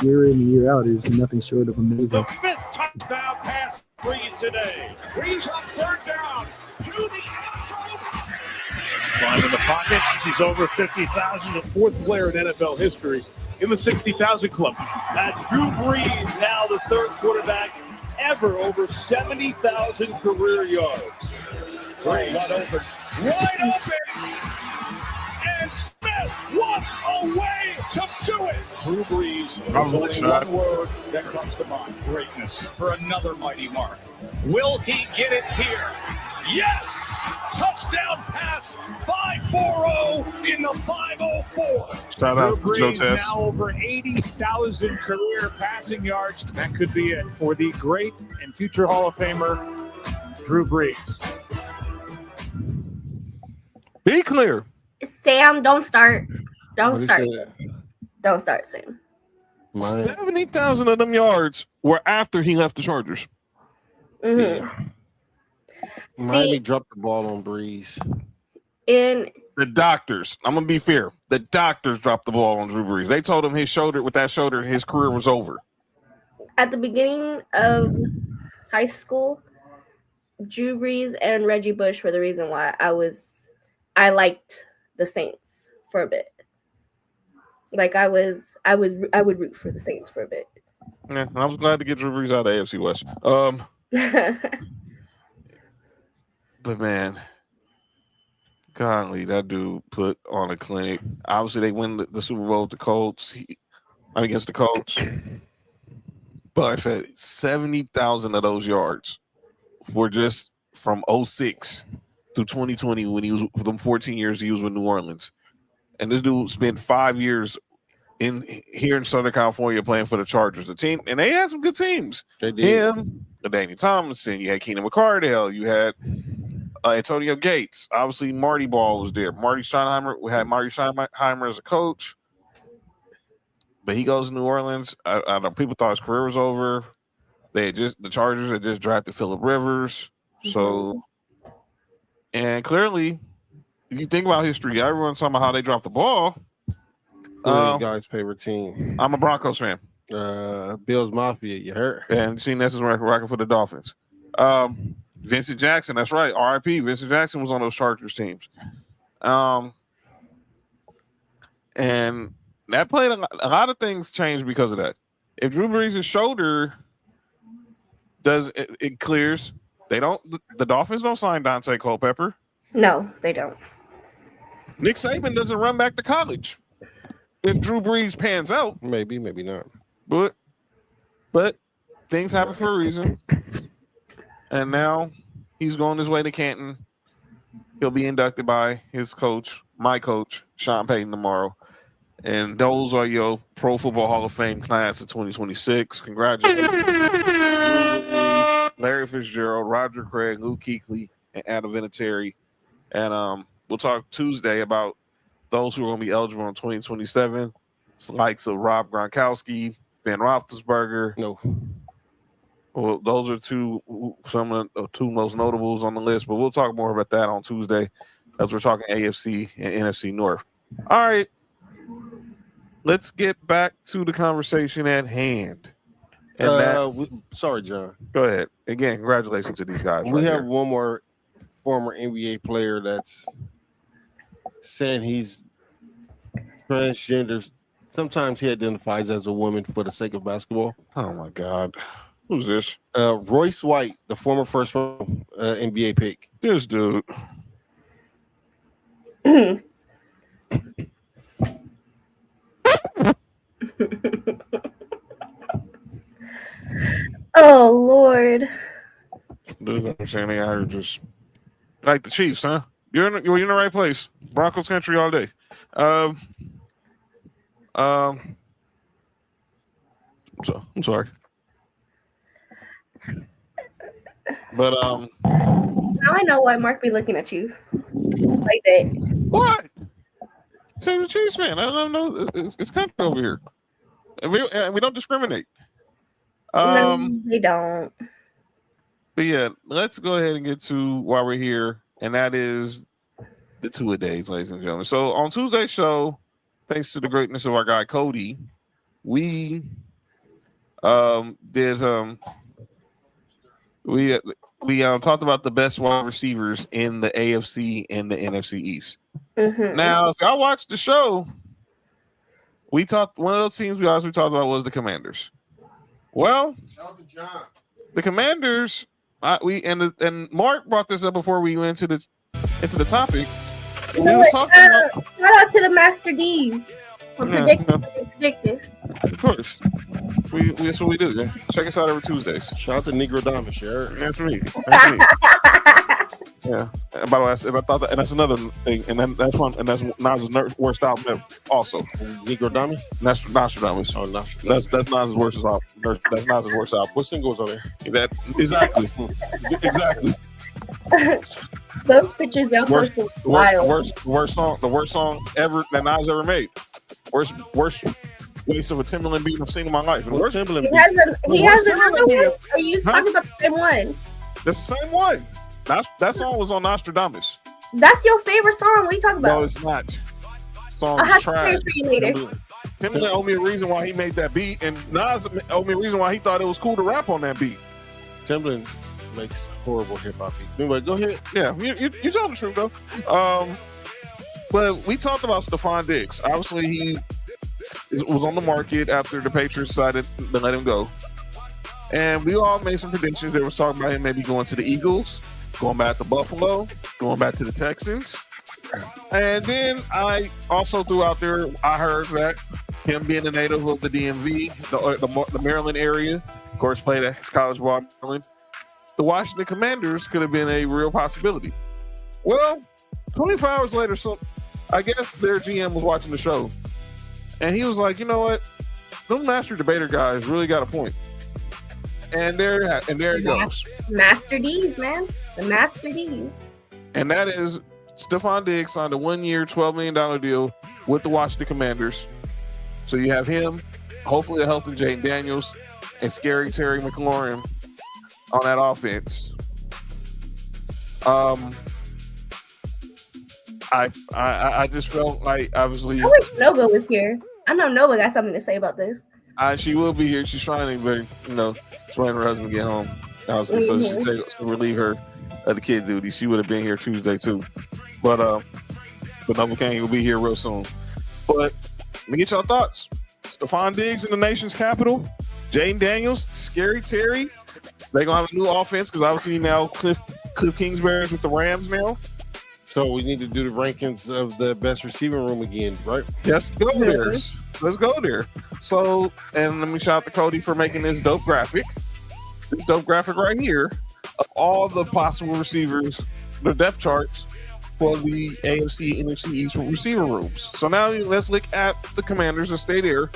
Year in and year out is nothing short of amazing. The fifth touchdown pass Brees today. Brees on third down. To the end zone. Climb in the pocket. He's over 50,000. The fourth player in NFL history in the 60,000 club. That's Drew Brees, now the third quarterback ever over 70,000 career yards. Wide open. Wide open. And Smith one away to do it. Drew Brees. There's only one word that comes to mind. Greatness for another mighty mark. Will he get it here? Yes! Touchdown pass, 5-4-0 in the 504. Shout out to Joe Brees Tess. now over 80,000 career passing yards. That could be it for the great and future Hall of Famer, Drew Brees. Be clear. Sam, don't start. Don't What he start. said. Don't start, Sam. 70,000 of them yards were after he left the Chargers. Mm-hmm. Miami dropped the ball on Brees. In the doctors, I'm gonna be fair. The doctors dropped the ball on Drew Brees. They told him his career was over. At the beginning of high school, Drew Brees and Reggie Bush were the reason why I liked the Saints for a bit. Like I would root for the Saints for a bit. Yeah, I was glad to get Drew Brees out of the AFC West. But man, golly, that dude put on a clinic. Obviously, they win the Super Bowl with the Colts. Against the Colts. But I said 70,000 of those yards were just from 06 through 2020 when he was for them 14 years he was with New Orleans. And this dude spent 5 years here in Southern California playing for the Chargers, the team, and they had some good teams. They did. Him, Daniel Tomlinson, you had Keenan McCardell, you had Antonio Gates. Obviously, Marty Ball was there. Marty Schottenheimer as a coach. But he goes to New Orleans. I know people thought his career was over. The Chargers had just drafted Phillip Rivers. So, and clearly, if you think about history, everyone's talking about how they dropped the ball. Guys' favorite team. I'm a Broncos fan. Bills Mafia, you heard. And seen this is record for the Dolphins. Vincent Jackson, that's right. RIP. Vincent Jackson was on those Chargers teams. And that played a lot of things changed because of that. If Drew Brees' shoulder does it clears, the Dolphins don't sign Dante Culpepper. No, they don't. Nick Saban doesn't run back to college. If Drew Brees pans out, maybe not. But things happen for a reason. And now he's going his way to Canton. He'll be inducted by his coach, my coach, Sean Payton, tomorrow. And those are your Pro Football Hall of Fame class of 2026. Congratulations. Larry Fitzgerald, Roger Craig, Luke Kuechly, and Adam Vinatieri. And we'll talk Tuesday about those who are going to be eligible in 2027. It's the likes of Rob Gronkowski, Ben Roethlisberger. No. Well, those are some of the two most notables on the list, but we'll talk more about that on Tuesday as we're talking AFC and NFC North. All right. Let's get back to the conversation at hand. And sorry, John. Go ahead. Again, congratulations to these guys. We have one more former NBA player that's saying he's transgender. Sometimes he identifies as a woman for the sake of basketball. Oh, my God. Who's this? Royce White, the former first-round NBA pick. This dude. Oh, Lord. Dude, I'm saying they are just like the Chiefs, huh? You're in the right place. Broncos country all day. I'm sorry. But now I know why Mark be looking at you like that. What? Same as Chiefs fan. I don't know. It's country over here. And we don't discriminate. No, they don't. But yeah, let's go ahead and get to why we're here, and that is the two-a-days, ladies and gentlemen. So on Tuesday's show, thanks to the greatness of our guy Cody, we talked about the best wide receivers in the AFC and the NFC East. Mm-hmm. Now, if y'all watched the show, one of those teams we talked about was the Commanders. Well, the Commanders, and Mark brought this up before we went into the topic. Shout out to the Master D's for predicting. Of course. That's what we do. Yeah. Check us out every Tuesdays. Shout out to Negro Diamond, sure. That's me. Yeah. And by the way, I thought that, and that's another thing, and then that's one, and that's Nas's worst album ever. Also, Negro Diamonds. Nostradamus. Oh, Nostradamus. That's Nas's worst album. That's Nas's worst album. What single was on there? Exactly. Those pictures are wild. The worst song ever that Nas ever made. Worst waste of a Timberland beat I've seen in my life. He has another one. Are you talking about the same one? That's the same one. That song was on Nostradamus. That's your favorite song. What are you talking about? No, it's not. Song I'll have is trash. to play for you later. Timberland owed me a reason why he made that beat, and Nas owed me a reason why he thought it was cool to rap on that beat. Timberland makes horrible hip hop beats. Anyway, go ahead. Yeah, you told the truth though. But we talked about Stephon Diggs. Obviously, he was on the market after the Patriots decided to let him go, and we all made some predictions. There was talk about him maybe going to the Eagles, going back to Buffalo, going back to the Texans. And then I also threw out there, I heard that him being a native of the DMV, the Maryland area, of course, played at his college ball in Maryland, the Washington Commanders could have been a real possibility. Well, 24 hours later, so I guess their GM was watching the show, and he was like, you know what? Them master debater guys really got a point. And there it goes. Master D's, man. The Master D's. And that is Stephon Diggs signed a 1-year, $12 million deal with the Washington Commanders. So you have him, hopefully a healthy Jaden Daniels, and scary Terry McLaurin on that offense. I just felt like, obviously, I wish Nova was here. I know Nova got something to say about this. She will be here. She's trying to, she's waiting for her husband to get home. So she to relieve her of the kid duty. She would have been here Tuesday too, but Nova King will be here real soon. But let me get y'all thoughts. Stephon Diggs in the nation's capital. Jaden Daniels, Scary Terry. They're going to have a new offense because obviously now Cliff Kingsbury's with the Rams now. So we need to do the rankings of the best receiving room again, right? Yes, go there. Let's go there. So, and let me shout out to Cody for making this dope graphic. This dope graphic right here of all the possible receivers, the depth charts for the AFC and NFC East receiver rooms. So now let's look at the Commanders that stay there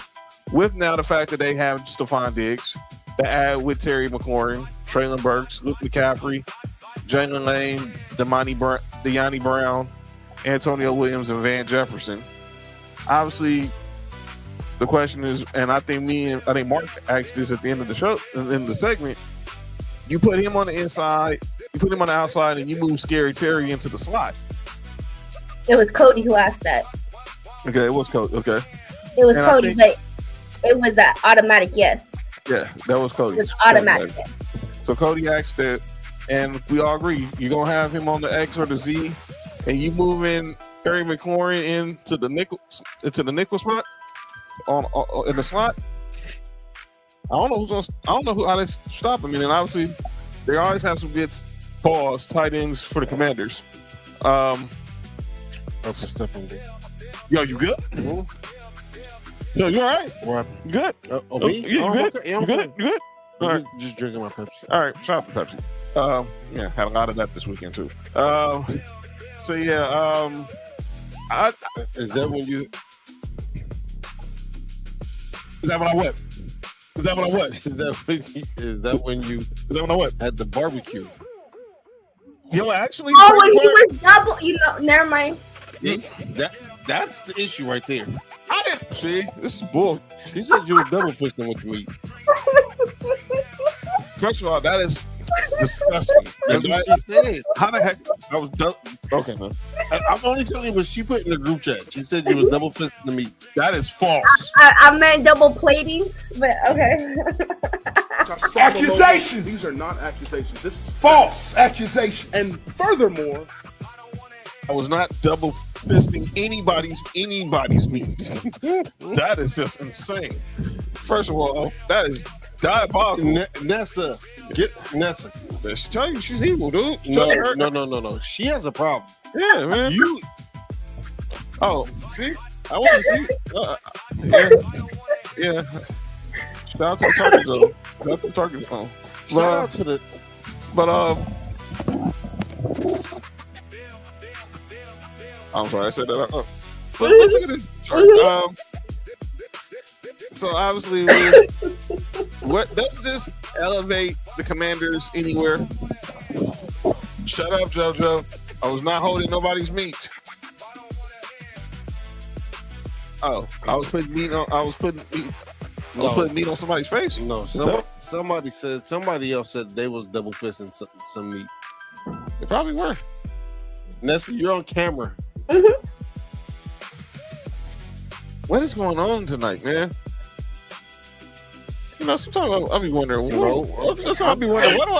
with now the fact that they have Stephon Diggs, to add with Terry McLaurin, Traylon Burks, Luke McCaffrey, Jalen Lane, De'Ami Brown, Antonio Williams, and Van Jefferson. Obviously, the question is, and I think Mark asked this at the end of the show, in the segment, you put him on the inside, you put him on the outside, and you move Scary Terry into the slot. It was Cody who asked that. Okay, it was Cody. Okay. It was Cody, but it was an automatic yes. Yeah, that was Cody. It was automatic yes. So Cody asked that, and we all agree, you're going to have him on the X or the Z, and you moving Terry McLaurin into the nickel spot in the slot. I don't know how they stop him. I mean, and obviously they always have some good tight ends for the Commanders. That's a step in there. Yo, you good? Mm-hmm. Yo, you all right? What? You good? Me? You good? Okay. Yeah, you good? You good? All right. Just drinking my Pepsi. All right, shout out to Pepsi. Yeah, had a lot of that this weekend too. So yeah, is that when you? Is that when I what? Is that when I what? Is that when you? Is that when I what? At the barbecue. Yo, actually. Oh, when he was double. Never mind. That's the issue right there. I didn't see. This is bull. She said you were double fisting with the meat. First of all, that is disgusting. That's what she said. How the heck? I was double. Okay, man. I'm only telling you what she put in the group chat. She said you was double fisting the meat. That is false. I meant double plating, but okay. Accusations. These are not accusations. This is false accusation. And furthermore, I was not double fisting anybody's meat. That is just insane. First of all, that is diabolical. Nessa, get Nessa. She tell you she's evil, dude. No. She has a problem. Yeah, man. Oh, see, I want to see. Yeah. Shout out to the Turkey Zone. Shout out to the Turkey Zone. Shout out to the. I'm sorry, I said that. But let's look at this chart. So obviously, what does this elevate the Commanders anywhere? Shut up, JoJo. I was not holding nobody's meat. Oh, I was putting meat on somebody's face. No, somebody else said they was double fisting some meat. They probably were. Nessa, you're on camera. Mm-hmm. What is going on tonight, man? Sometimes I'll be wondering. I'll be wondering. What do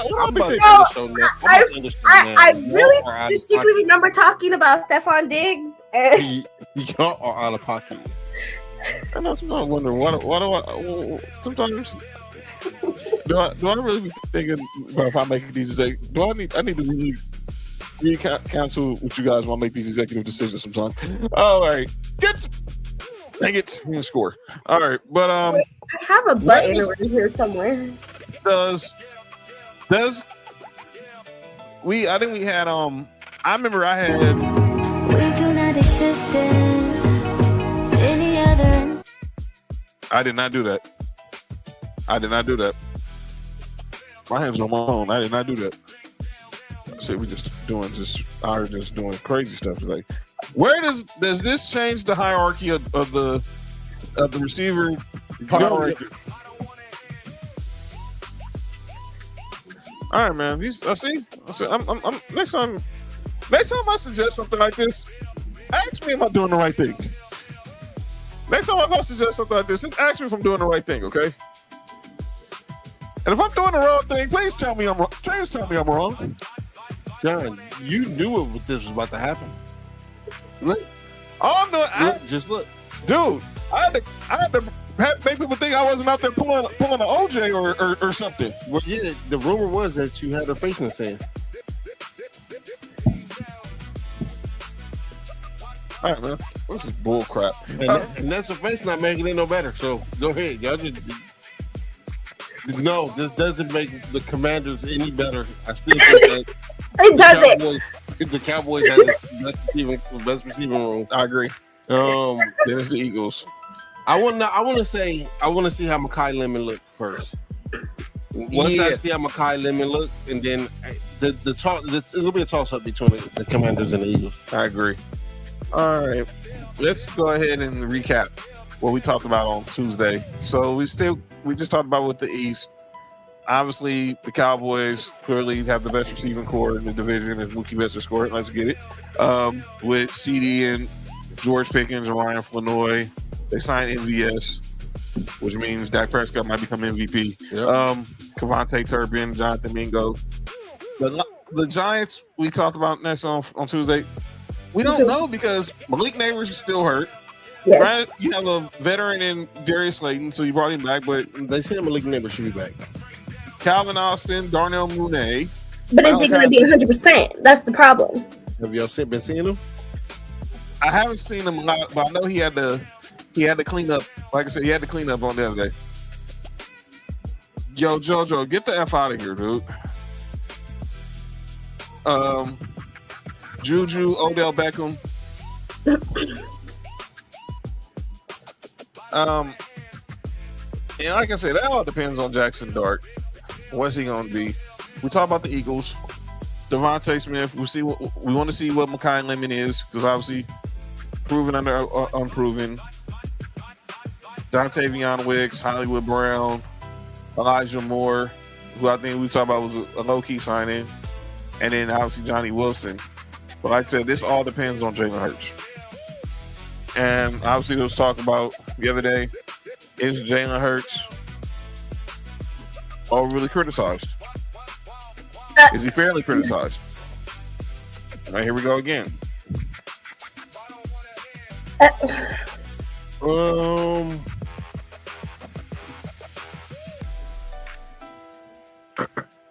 I really distinctly remember talking about Stephon Diggs. And y'all are out of pocket. I know. I'm wondering. What do I? Sometimes do I really be thinking about if I make these executive? I need to really cancel what you guys want to make these executive decisions sometimes. All right, dang it, we can score. All right, but I have a button around here somewhere. I think we had I remember I had. We do not exist in any other. I did not do that. My hands on my phone. I did not do that. So we just doing crazy stuff. Like, where does this change the hierarchy of the receiver hierarchy? All right, man. I'm next time I suggest something like this, ask me if I'm doing the right thing. Next time I suggest something like this, just ask me if I'm doing the right thing, okay? And if I'm doing the wrong thing, please tell me I'm wrong. Please tell me I'm wrong. John, you knew this was about to happen. Look, all I'm doing, just look, dude. I had to make people think I wasn't out there pulling an OJ or something. Well, yeah, the rumor was that you had her face in the sand. All right, man. This is bull crap. And that's a face not making it no better. So go ahead. Y'all just no, this doesn't make the Commanders any better. I still think that it doesn't. The Cowboys have the best receiving room. I agree. There's the Eagles. I want to see how Mekhi Lemon look first. Once I see how Mekhi Lemon look, and then it'll be a toss up between the Commanders and the Eagles. I agree. All right, let's go ahead and recap what we talked about on Tuesday. So we just talked about with the East. Obviously, the Cowboys clearly have the best receiving core in the division, as Mookie Betts has scored. Let's get it. With CD and George Pickens and Ryan Flanoy, they signed MVS, which means Dak Prescott might become MVP. Yep. Kevontae Turpin, Jonathan Mingo. The Giants we talked about next on Tuesday. We don't know because Malik Neighbors is still hurt. Yes. Right? You have a veteran in Darius Slayton, so you brought him back, but they said Malik Neighbors should be back. Calvin Austin, Darnell Mooney. But is he going to be 100%? That's the problem. Have y'all been seeing him? I haven't seen him a lot, but I know he had to clean up. Like I said, he had to clean up on the other day. Yo, JoJo, get the F out of here, dude. Juju, Odell Beckham. And like I said, that all depends on Jackson Dart. What's he going to be? We talk about the Eagles. Devontae Smith. We want to see what Mekhi Lemon is, because obviously proven under unproven. Dontavion Wicks, Hollywood Brown, Elijah Moore, who I think we talked about was a low-key signing, and then obviously Johnny Wilson. But like I said, this all depends on Jalen Hurts. And obviously there was talk about the other day, is Jalen Hurts overly criticized? Is he fairly criticized? All right, here we go again.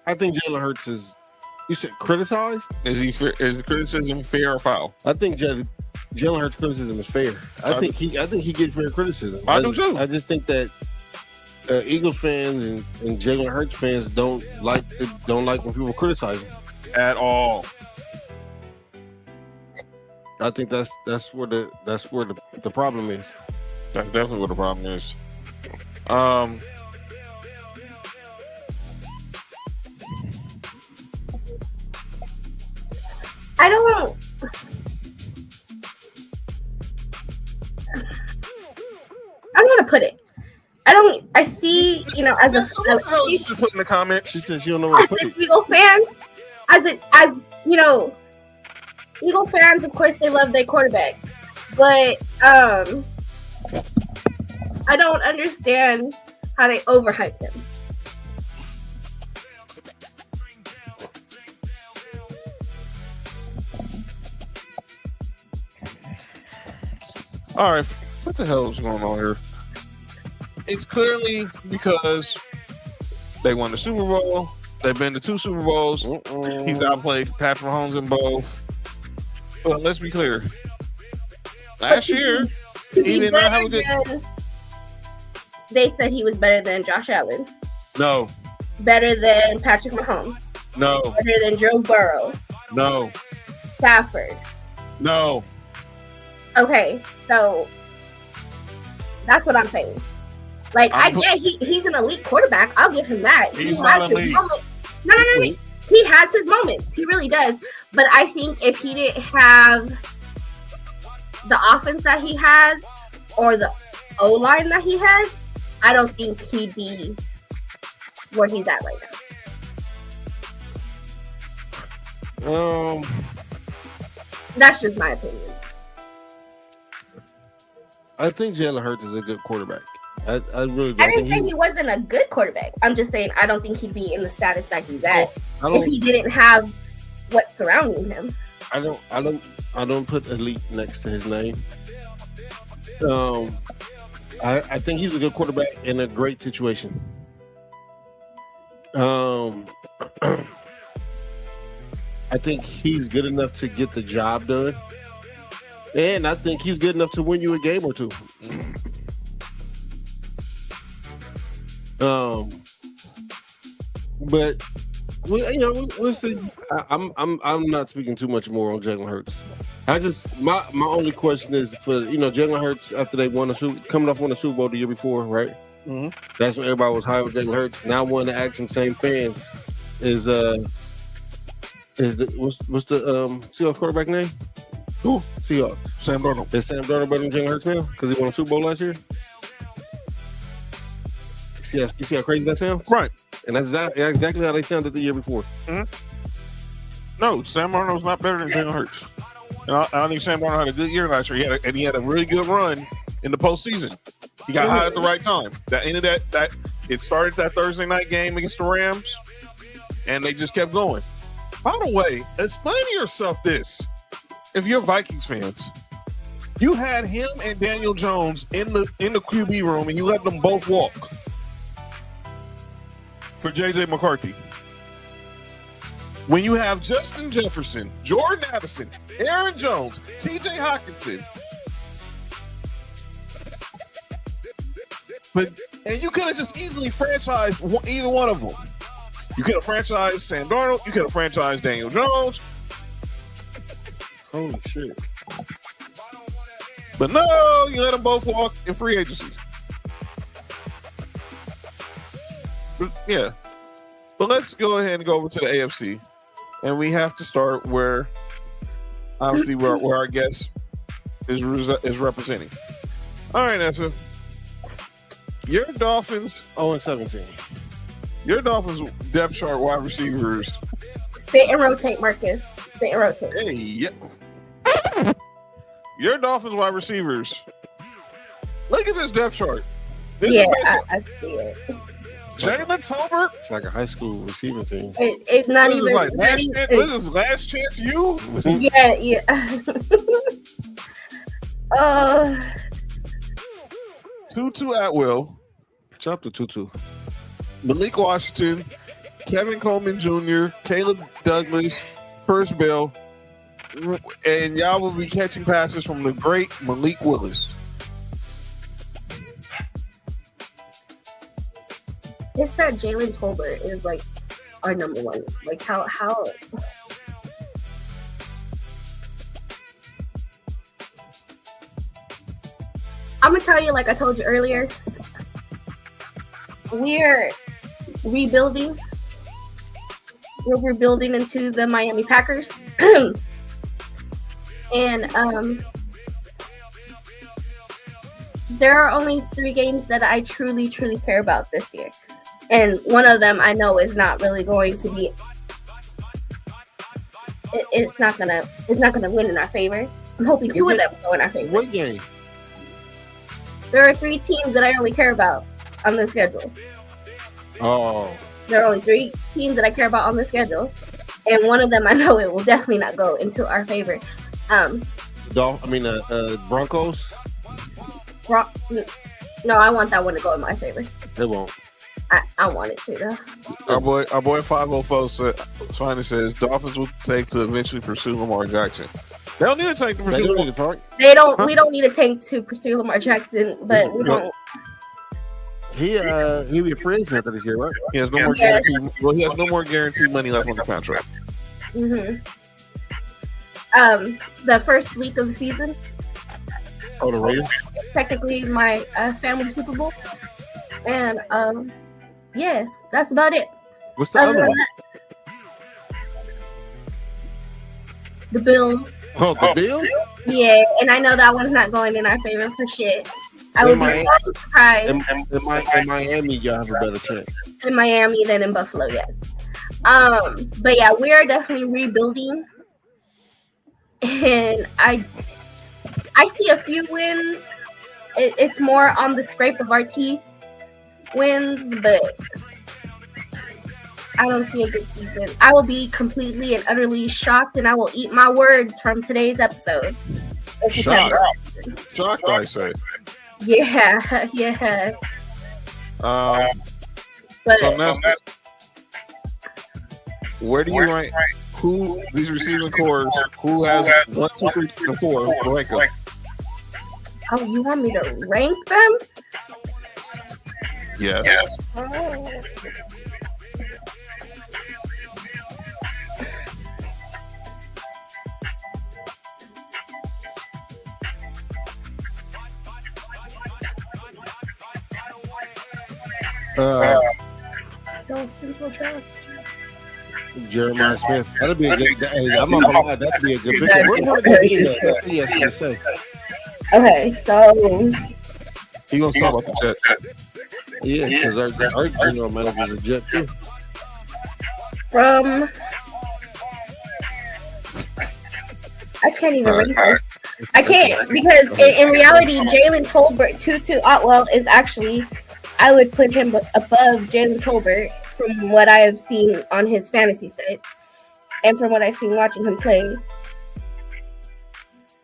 I think Jalen Hurts is. You said criticized? Is the criticism fair or foul? I think Jalen Hurts' criticism is fair. I think he gets fair criticism. I do too. I just think that Eagles fans and Jalen Hurts fans don't like when people criticize him at all. I think that's where the problem is. That's definitely what the problem is. I don't know how to put it. I see, as a just put in the comments. She says she don't know where to put it. Eagle fan, as Eagle fans, of course, they love their quarterback, but I don't understand how they overhype him. All right, what the hell is going on here? It's clearly because they won the Super Bowl. They've been to 2 Super Bowls. He's outplayed Patrick Mahomes in both. But let's be clear. Last year, he did not have a good. They said he was better than Josh Allen. No. Better than Patrick Mahomes. No. Better than Joe Burrow. No. Stafford. No. Okay, so that's what I'm saying. Like, I get he's an elite quarterback. I'll give him that. He's not elite. No. He has his moments. He really does. But I think if he didn't have the offense that he has or the O-line that he has, I don't think he'd be where he's at right now. That's just my opinion. I think Jalen Hurts is a good quarterback. I really do. I didn't say he wasn't a good quarterback. I'm just saying I don't think he'd be in the status that he's at if he didn't have what's surrounding him. I don't put elite next to his name. I think he's a good quarterback in a great situation. I think he's good enough to get the job done. And I think he's good enough to win you a game or two. But we'll see. I'm not speaking too much more on Jalen Hurts. My only question is for Jalen Hurts after they won coming off winning the Super Bowl the year before, right? Mm-hmm. That's when everybody was high with Jalen Hurts. Now, I want to ask them same fans what's the Seahawks quarterback name? Who? Seahawks. Sam Darnold. Is Sam Darnold better than Jalen Hurts now because he won a Super Bowl last year? You see how crazy that sounds? Right. And that's exactly how they sounded the year before. Mm-hmm. No, Sam Darnold's not better than Jalen Hurts. And I think Sam Darnold had a good year last year. He had a really good run in the postseason. He got hot at the right time. That ended that it started that Thursday night game against the Rams, and they just kept going. By the way, explain to yourself this: if you're Vikings fans, you had him and Daniel Jones in the QB room, and you let them both walk for J.J. McCarthy. When you have Justin Jefferson, Jordan Addison, Aaron Jones, T.J. Hockenson, and you could have just easily franchised either one of them. You could have franchised Sam Darnold. You could have franchised Daniel Jones. Holy shit. But no, you let them both walk in free agency. Yeah. But let's go ahead and go over to the AFC. And we have to start where our guest is representing. All right, Nessa. Your Dolphins 0-17. Your Dolphins depth chart wide receivers. Sit and rotate, Marcus. Sit and rotate. Hey, yeah. Your Dolphins wide receivers. Look at this depth chart. I see it. Jalen Tolbert. It's like a high school receiving team. It's not even. This is last chance you. Yeah. Tutu Atwell. Chop the Tutu. Malik Washington, Kevin Coleman Jr., Caleb Douglas, Curtis Bell, and y'all will be catching passes from the great Malik Willis. It's that Jalen Tolbert is like our number one. Like how I'm gonna tell you, like I told you earlier, we're rebuilding. We're rebuilding into the Miami Packers. And there are only 3 games that I truly care about this year. And one of them I know is not really going to be. It's not gonna win in our favor. I'm hoping 2 of them go in our favor. What game? There are 3 teams that I only care about on the schedule. Oh. There are only 3 teams that I care about on the schedule, and one of them I know it will definitely not go into our favor. Broncos. No, I want that one to go in my favor. It won't. I want it to though. Our boy 504 finally says Dolphins will take to eventually pursue Lamar Jackson. They don't need a tank to pursue Lamar Jackson. We don't need a tank to pursue Lamar Jackson, but we don't. He'll be a free agent after this year, right? He has no more guaranteed. Well, he has no more guaranteed money left on the contract. The first week of the season. Oh, the Raiders. Technically, my family Super Bowl, and yeah, that's about it. What's the other one? The Bills. Oh, the Bills? Yeah, and I know that one's not going in our favor for shit. I would be so surprised. In Miami, y'all have a better chance. In Miami than in Buffalo, yes. But yeah, we are definitely rebuilding, and I see a few wins. It's more on the scrape of our teeth wins, but I don't see a good season. I will be completely and utterly shocked, and I will eat my words from today's episode. Shocked, I say. Yeah, yeah. But So now, where do you rank who these receiving cores? Who has 1, 2, 3, and 4? Rank them. oh, you want me to rank them? Yes. Oh. Dolphins will draft. Jeremiah Smith. That'd be a good. Hey, I'm not gonna lie. That'd be a good pickup. We're gonna go in there. Yes, I say. Okay, so He gonna talk about the Jets. Yeah, because our general manager is a Jet too. from I can't even rank this. I can't because in reality, Jalen Tolbert, Tutu Otwell is actually, I would put him above Jalen Tolbert from what I have seen on his fantasy stats and from what I've seen watching him play.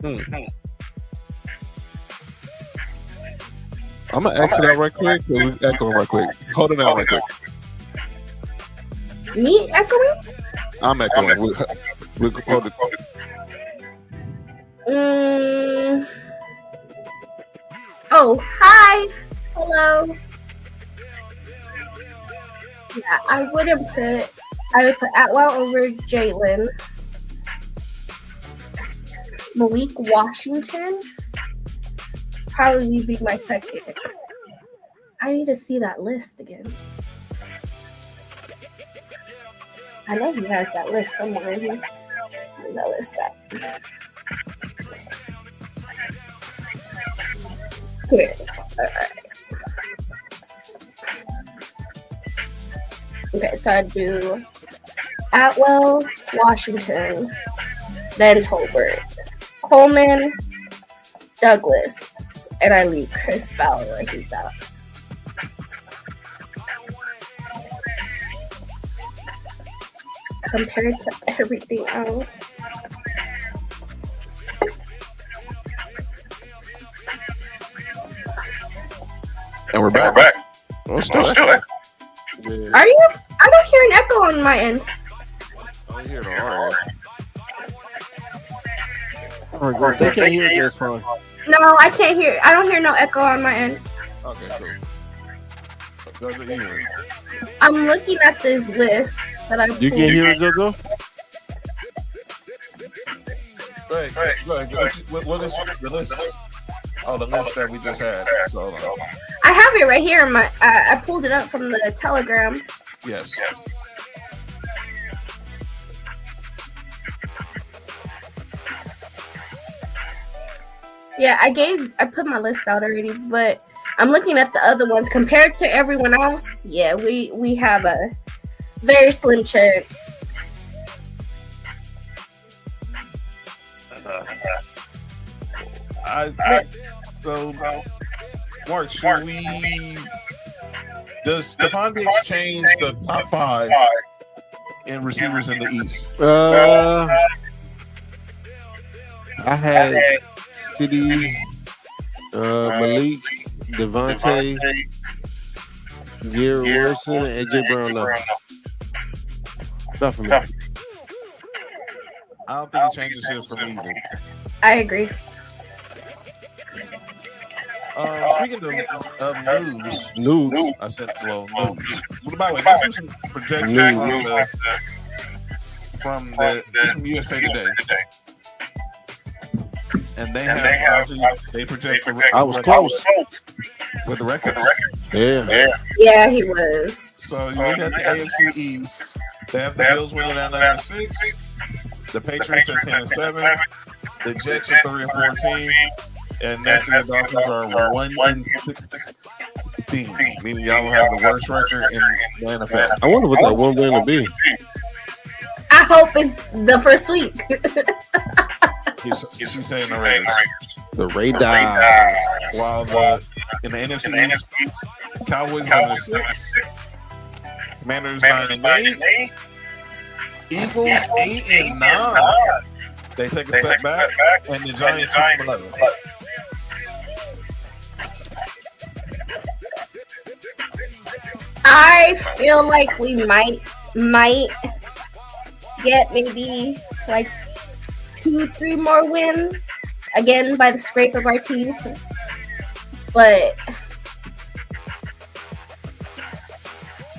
I'm gonna exit out right quick. We'll echo right quick. Hold it out right quick. Me echoing? I'm echoing. We'll hold it. Oh, hi. Hello. Yeah, I would put Atwell over Jalen. Malik Washington probably be my second. I need to see that list again. I know he has that list somewhere in here. Where's that list at? Here it is. All right. Okay, so I do Atwell, Washington, then Tolbert, Coleman, Douglas, and I leave Chris Fowler. He's out. Compared to everything else. And we're back. Let's do it. Are you? I don't hear an echo on my end. I hear it all right. All right, they can't hear it just fine. No, I can't hear. I don't hear no echo on my end. Okay, cool. Go to here. I'm looking at this list that I. You can hear it, Jojo? Go ahead. What is the list? Oh, the list that we just had. So, I have it right here. In my I pulled it up from the Telegram. yes. Yeah, I put my list out already, but I'm looking at the other ones compared to everyone else. Yeah, we have a very slim chance. So, Mark, should we? Does Stephon Diggs change the top 5 in receivers in the East? I had City, Malik, Devontae, Garrett Wilson, and AJ Brown. Not for me. I don't think he changes here for me either. I agree. Speaking of news, I said news. Well, by the way, this was some projection from USA Today, and they have they project. I was close with the records. Yeah, he was. So you look at the AFC East. They have the Bills winning at 9-6. The Patriots are 10-7. The Jets are 3-14. And next year the Dolphins are 1-16, meaning y'all will have the worst record in the NFL. I wonder what that one win will be. I hope it's the first week. She's saying the Raiders. The Raiders. While in the NFC East, Cowboys 9-6, Commanders 9-8, Eagles 8-9. They take a step back, and the Giants 6-11. I feel like we might get maybe like 2-3 more wins again by the scrape of our teeth, but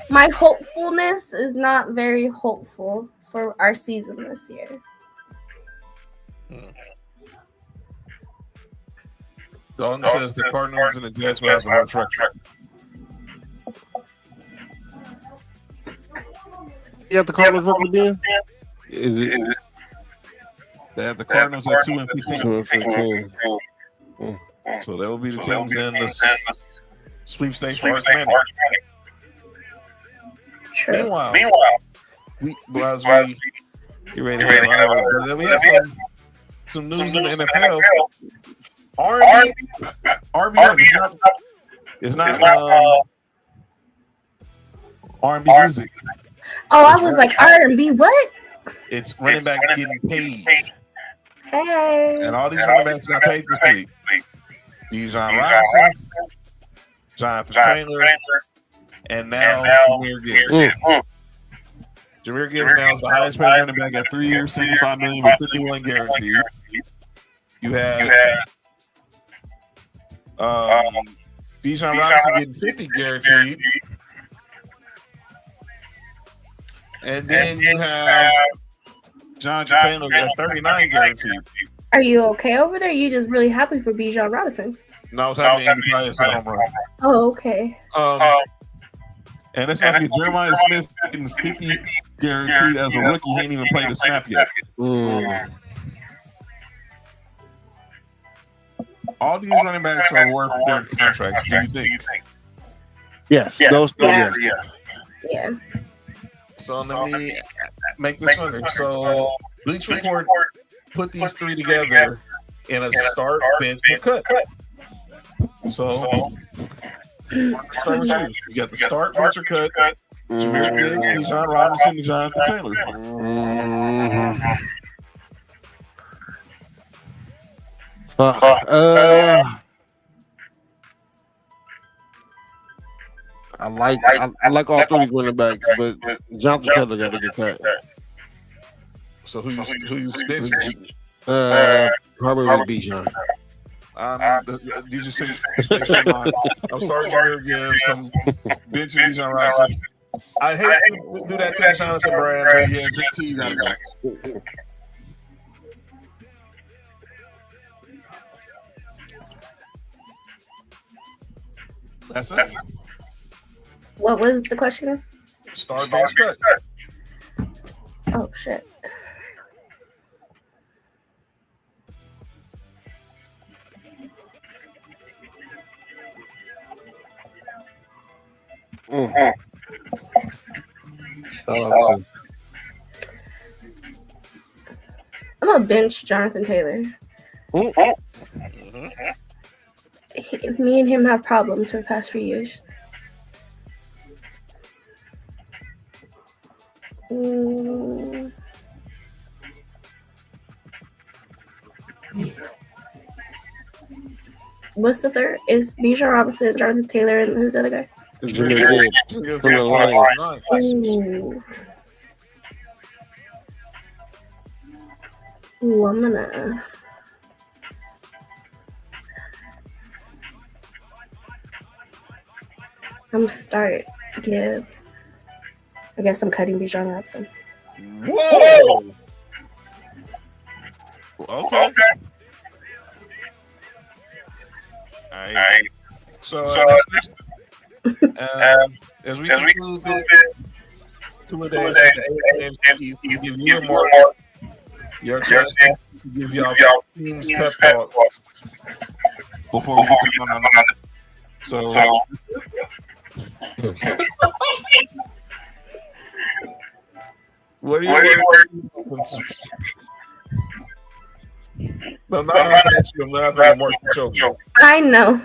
my hopefulness is not very hopeful for our season this year. Dalton says the Cardinals and the Jets will have the worst record. You have the Cardinals record again? Is it? They have the Cardinals at 2-15. 2-15. So that will be the teams in the sweepstakes for Arch Manning. Meanwhile, as we get ready to have we have some news in the NFL. R&B is not R&B music. Oh, I was like R&B. What? It's running back getting paid. Hey. And all these running backs got paid this week. Bijan Robinson, Jonathan Taylor, and now Jahmyr Gibbs. Jahmyr Gibbs now is the highest paid running back at 3 years, $75 million with $51 guaranteed. You have Bijan Robinson getting $50 guaranteed. And then you have Jonathan Taylor at $39 guaranteed. Are you okay over there? Are you just really happy for Bijan Robinson? No, I was happy Andy Pius at home run. Oh, okay. And let's not forget Jeremiah Smith getting $50 guaranteed as a rookie. He ain't even played a snap yet. All these running backs are worth their contracts, do you think? Yes, those three, yes. Yeah. So let me make this under. So Bleach Report put these three together in a start, bench, and cut. So start with you. You got the start, bench, or cut. Jahmyr Gibbs, Bijan Robinson, and Jonathan Taylor. I like all three running backs, but Jonathan Taylor got to get cut. So who you benching? Probably Bijan. You just say I'm starting Jahmyr Gibbs. I'm benching Bijan Robinson. I hate to do that to Jonathan Brand, but yeah, JT got to go. That's it. What was the question? Start, bench, cut. Oh, shit. I'm gonna bench Jonathan Taylor. Me and him have problems for the past few years. What's the third? Is Bijan Robinson, Jonathan Taylor, and who's the other guy? Jahmyr Gibbs from the Lions. Ooh, I'm gonna. I'm start Gibbs. I guess I'm cutting Bijan Robinson. Whoa! Okay. All right. So as we conclude the 2 days of the AFC East, give you more your chance to give y'all teams pep talk before we get on another. So what are you? No, not at you. I'm laughing at Mark Choke. I know.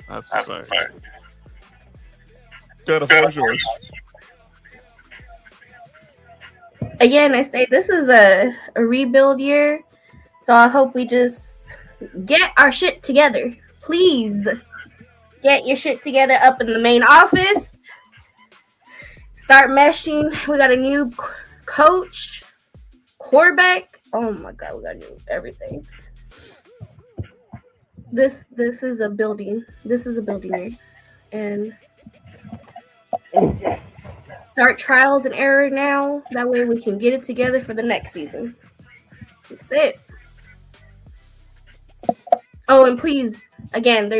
That's the same. Got a floor yours. Again, I say this is a rebuild year, so I hope we just get our shit together, please. Get your shit together up in the main office. Start meshing. We got a new coach, quarterback. Oh my God, we got new everything. This is a building. This is a building year. And start trials and error now. That way we can get it together for the next season. That's it. Oh, and please, again,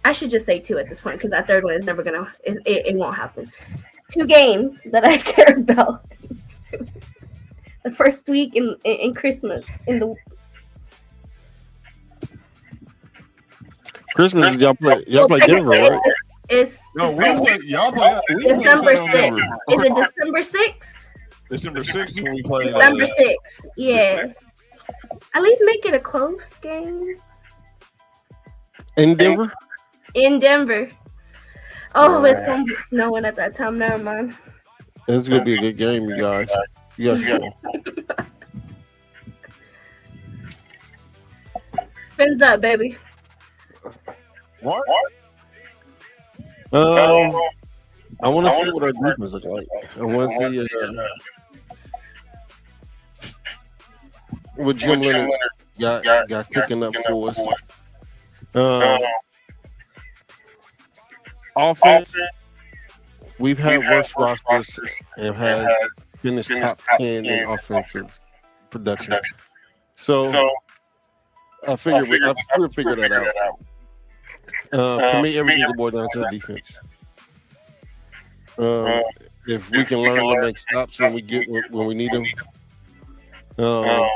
I should just say 2 at this point because that third one is never gonna. It won't happen. 2 games that I care about. The first week in Christmas in the Christmas. Y'all play Denver, right? It's December 6th. Is it December 6th? December 6th when we play. December 6th. Yeah. At least make it a close game. In Denver? In Denver. Oh, it's gonna be snowing at that time. Never mind. It's gonna be a good game, you guys. You guys. Fins up, baby. What? I want to see what our defense look like. I want to see what Jim Leonard got cooking up for us. Offense, we've had worse rosters and have finished top 10 in offensive production. So I figured we'll figure that out. To me, everything will boil down to the defense. If we can learn to make stops when we need them,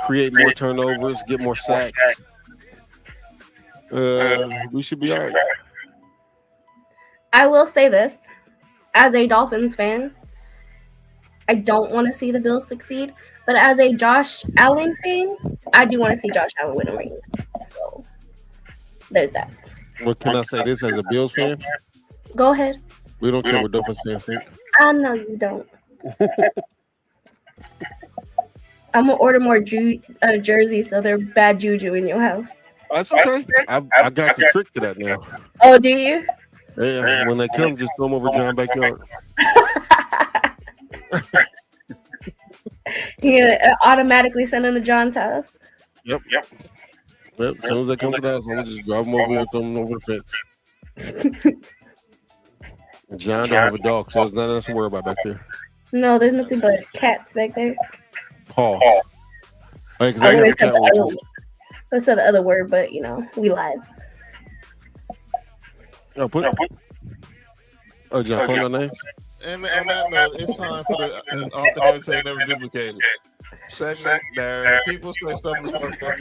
create more turnovers, get more sacks, we should be all right. I will say this, as a Dolphins fan, I don't want to see the Bills succeed, but as a Josh Allen fan, I do want to see Josh Allen win a ring. So there's that. What can I say this as a Bills fan? Go ahead. We don't care what Dolphins fans think. I know you don't. I'm gonna order more jerseys so they're bad juju in your house. That's okay. I got the trick to that now. Oh, do you? Yeah, when they come, just throw them over John's backyard. Yeah, automatically send them to John's house. Yep. As soon as they come to the house, I'm gonna just drive them over and throw them over the fence. John don't have a dog, so there's nothing else to worry about back there. No, there's nothing but cats back there. Paw. I said the other word, but we live. Oh, John, put my name. And that note, it's time for the alternate say never duplicated segment. There, people say stuff is going to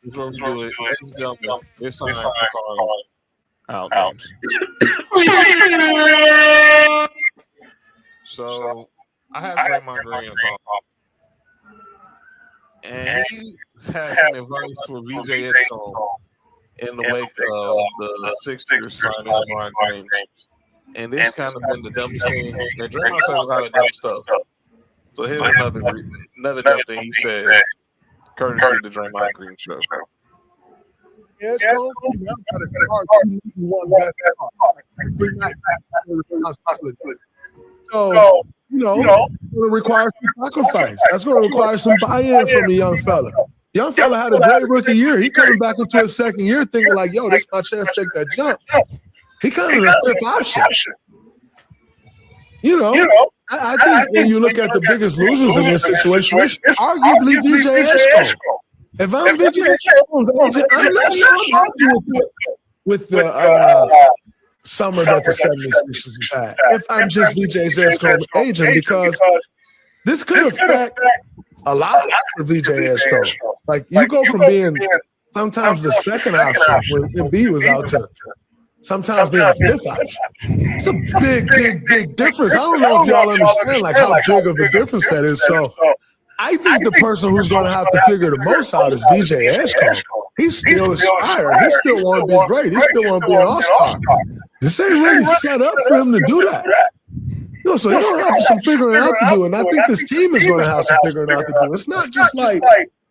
it's what we do it. Let's jump in. It's time for calling out names. So I have Draymond Green on top, and he has some advice for VJ Edgecombe in the wake of the Sixers signing LeBron James. And this kind of been the dumbest thing. Now, Draymond says a lot of dumb stuff. So here's another dumb thing he said, courtesy of the Draymond Green show. Yeah, so, it's going to require some sacrifice. That's going to require some buy-in from the young fella. Young fella had a great rookie year. He coming back into his second year thinking like, yo, this is my chance to take that jump. He kind of a fifth option. I think when you look at the biggest losers in this situation, it's arguably VJ Edgecombe. If I'm VJ Edgecombe, I'm not sure I'm arguing with the summer that the 76ers have had. If I'm just VJ Edgecombe's agent, because this could affect a lot for VJ Edgecombe. Like, you go from being sometimes the second option when Embiid was out to sometimes being a fifth option. It's a big difference. I don't know if y'all understand like how big of a difference that is. So I think the person who's going to have to figure the most out is VJ Edgecombe. He's still inspired. He still want to be great. He still want to be an all-star. This ain't really set up for him to do that. So he's going to have some figuring out to do, and I think this team is going to have some figuring out to do. It's not just like,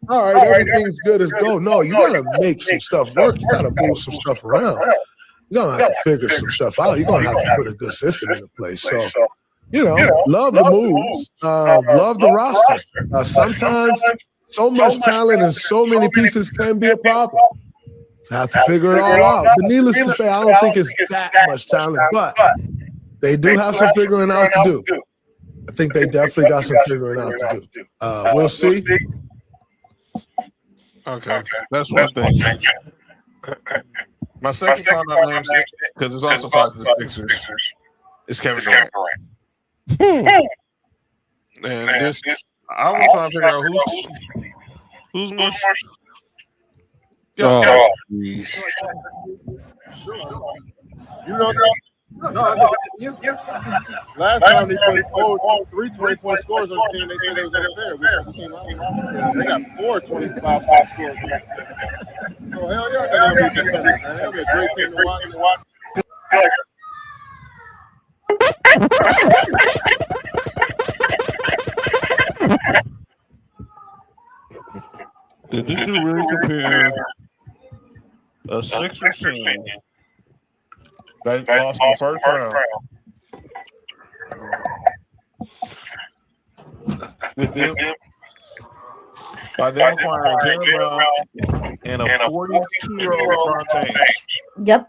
all right, everything's good as gold. No, you got to make some stuff work. You got to move some stuff around. you're gonna have to figure some stuff out. You're gonna have to put a good system into place. So, love the moves, love the roster. Sometimes so much talent and so many pieces can be a problem. Have to figure it all out. But needless to say, I don't think it's that much talent, but they do have some figuring out to do. I think they definitely got some figuring out to do. We'll see. Okay, that's one thing. My second final name, because it's also tied to the Sixers, is Kevin Durant. And this, I was trying to figure out who's more. Oh, jeez. You know that? Last time they put 3 20-point scores on the team, they said it was unfair. They got 4 25-point scores. So hell yeah, that'll be competitive, man. That'll be a great team to watch. Did you really compare a Sixers team that lost in the first round with them by them acquiring Jalen Brown and a 42-year-old LeBron James? Yep,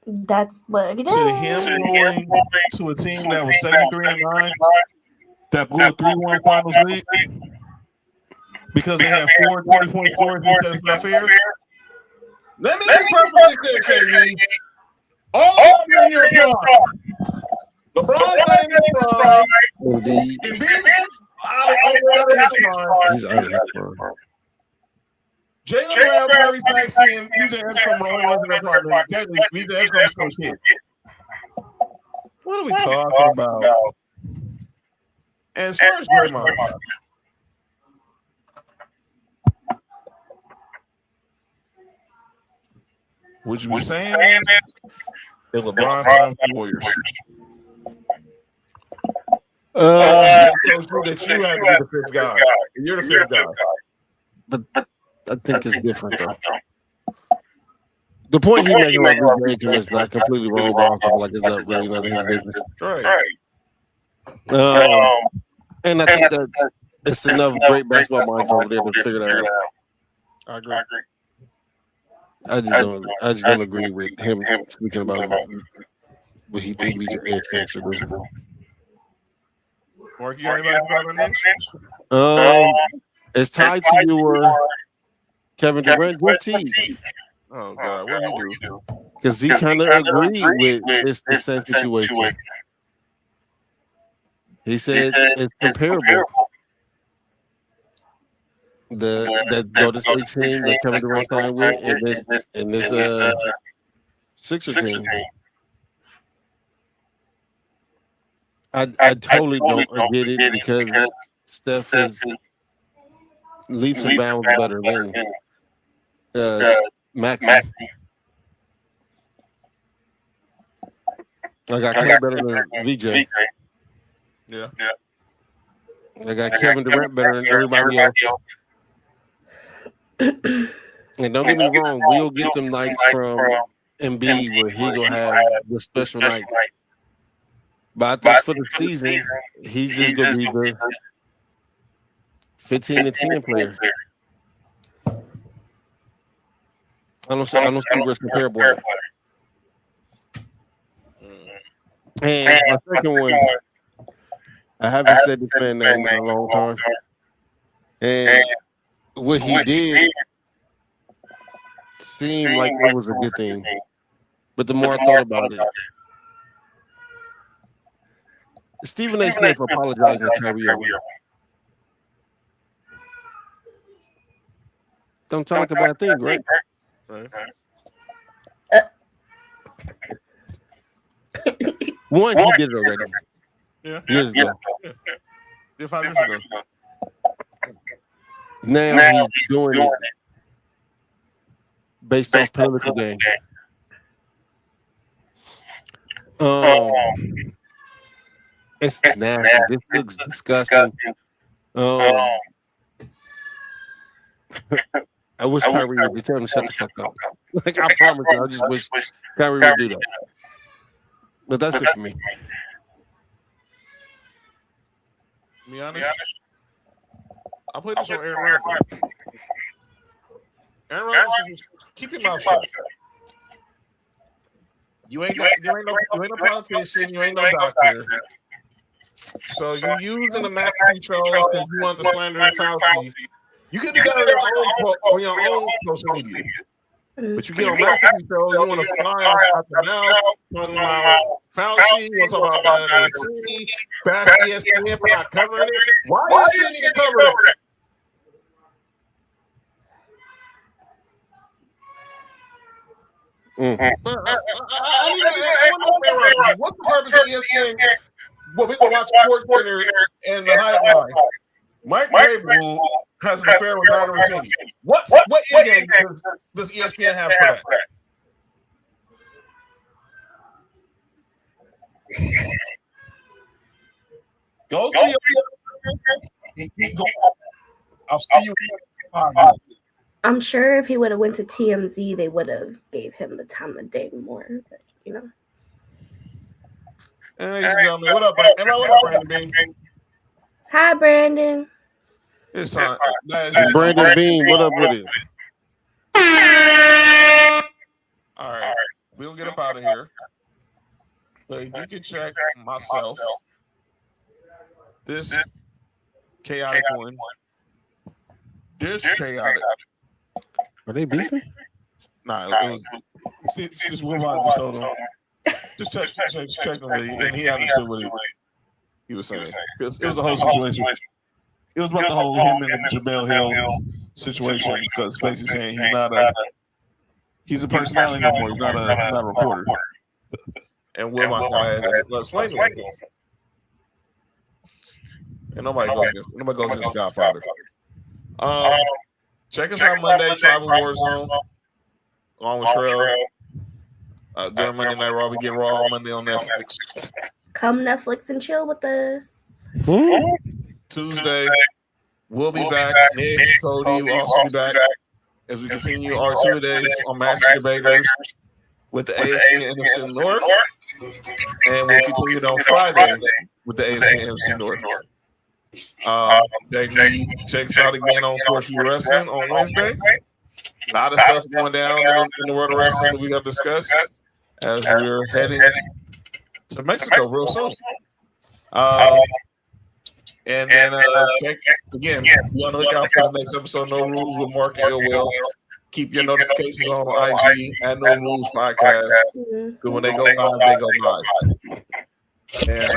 that's what it is. To him going to a team that was 73-9 that blew a 3-1 finals lead because they have 4 20-point scores because it's not fair. Let me be perfectly clear, KD. All of you in your prime. LeBron's not in his prime. Indeed. Embiid's out of his prime. He's out of his prime. Jalen Brown carries Maxime. He's an from Rowan in the prime. He's the ex coach here. What are we talking about? And as far as Draymond, would you be saying that if LeBron finds the Warriors? That you have to be the fifth guy. You're the fifth guy. But I think it's different, though. The point he's making about Bacon is not completely wrong, but also like it's not really none of his business. Right. And I think that it's enough great basketball minds over there to figure that out. I agree. I just don't agree with him speaking about what he thinks BJ should do. Mark, you got anybody about next? It's tied to your Kevin Durant with T. Oh God, what did he do? Because he kind of agreed with this the same situation. He said it's comparable. That Golden State team that Kevin Durant signed with and this Sixers team. I totally don't get it because Steph is leaps and bounds better than Maxi. I got Clay better than VJ. Yeah. I got Kevin Durant better than everybody else. And don't get me wrong, we'll get them nights from Embiid where he gonna have the special night. But I think for the season, he's just gonna be the 15 and 10 player. I don't see where it's comparable at. And my second one, I haven't said this man's name in a long time. And what he did seemed like it was a good thing. But the more I thought about it, Stephen A. Smith apologizing to Kyrie Irving. Don't talk about a bad thing, right? One, he did it already. Yeah. Years ago. Yeah, 5 years ago. Now he's doing it based off political gain. It's nasty. This looks disgusting. I wish Kyrie would just tell him to shut the fuck up. Like, I promise you, I just wish Kyrie would do that. But that's it for me. To be honest, I'll put this on Aaron Rodgers. Aaron Rodgers, keep your mouth shut. You ain't no politician. You ain't no doctor. So you using the McAfee trolls because you want to slander Fauci. You can do that on your own social media. But you get on McAfee show, you want to fly off the mouth, talking about Fauci, you want to talk about Biden, bash ESPN for not covering it. Why is ESPN even covering it? I need to ask, what's the purpose of ESPN? Well, we can watch Sports Center and the Highline. Mike Vrabel has an affair with Donna Rossini. What in-game does ESPN have for that? Go to your and go. I'll see you in 5 minutes. I'm sure if he would have went to TMZ, they would have gave him the time of day more. But, you know. Ladies and gentlemen, what up, Brandon? What up, Brandon Bean? Hi, Brandon. It's time. Brandon Bean, what up with it? All right. We'll get up out of here. But you can check myself. This chaotic one. This chaotic. Are they beefing? Nah, it was just what I just told him. Just check him, and he understood what he was saying. Because it was a whole situation. It was about the whole him and the Jamel Hill situation. Because basically saying he's a personality no more. He's not a reporter. And Will Montgomery had explain to him. And nobody goes against Godfather. Check us out Monday, Tribal Warzone, along with Shrell. During Monday Night Raw, we get Raw on Monday on Netflix. Come Netflix and chill with us. Tuesday, we'll be back. Nick, Cody will also be back as we continue our 2 days on Master Debaters with the AFC and NFC North. And we'll continue it on Friday with the AFC and NFC North. Check us out again on Sports View Wrestling on Wednesday. A lot of stuff going down in the world of wrestling that we got to discuss as we're heading to Mexico real soon. And then check again. Be on the lookout for the next episode. No Rules with Mark and Will. Keep your notifications on IG at No Rules Podcast. Because when they go live, they go live. And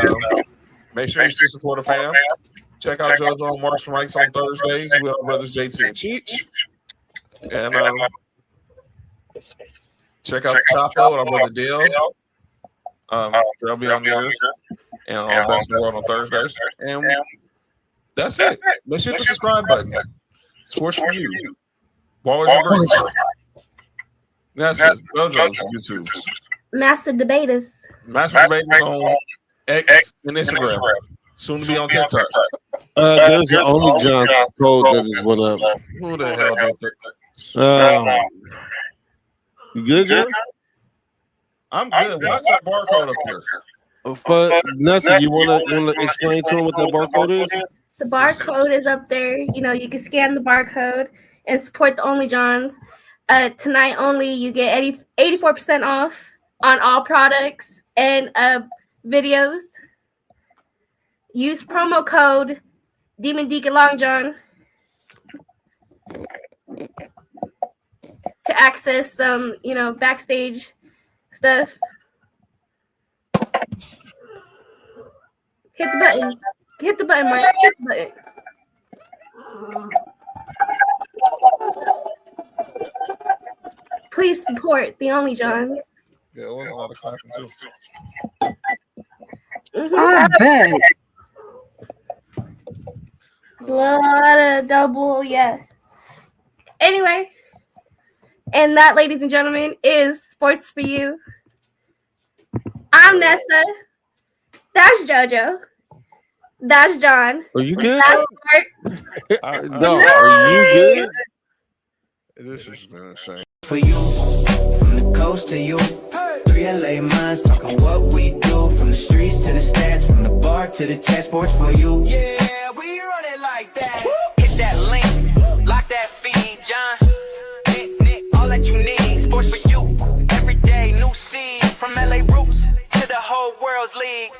make sure you support the fam. Check out JoJo and Marks from Mike's on Thursdays. We have our brothers JT and Cheech. And check out the Chapo with our brother Dale. They'll be on there. And on Best in the World on Thursdays. And that's it. Make sure you hit the subscribe button. Sports for you. Ballers and Birds. That's it. JoJo's YouTube. Master Debaters. Master Debaters on X and Instagram. Soon to be on TikTok. There's an Only John's code that just went up. Who the hell did that? You good, John? I'm good. Watch that barcode up there. For Nessie, you wanna explain to him what that barcode is? The barcode is up there. You know, you can scan the barcode and support the Only Johns. Tonight only, you get 84% off on all products and videos. Use promo code Demon Deacon Long John to access some, backstage stuff. Hit the button. Hit the button, Mike. Hit the button. Please support the Only Johns. Yeah, it was a lot of clapping too. I bet. A lot of double, yeah. Anyway, and that, ladies and gentlemen, is Sports for You. I'm Nessa. That's JoJo. That's John. Are you good? That's Mark. No, are you good? This has been insane. For you, from the coast to you, 3 LA minds talking what we do. From the streets to the stats, from the bar to the chat sports for you. Yeah, we run it like that. Hit that link, lock that feed, John. Nick, all that you need, sports for you. Every day, new seed, from LA roots to the whole world's league.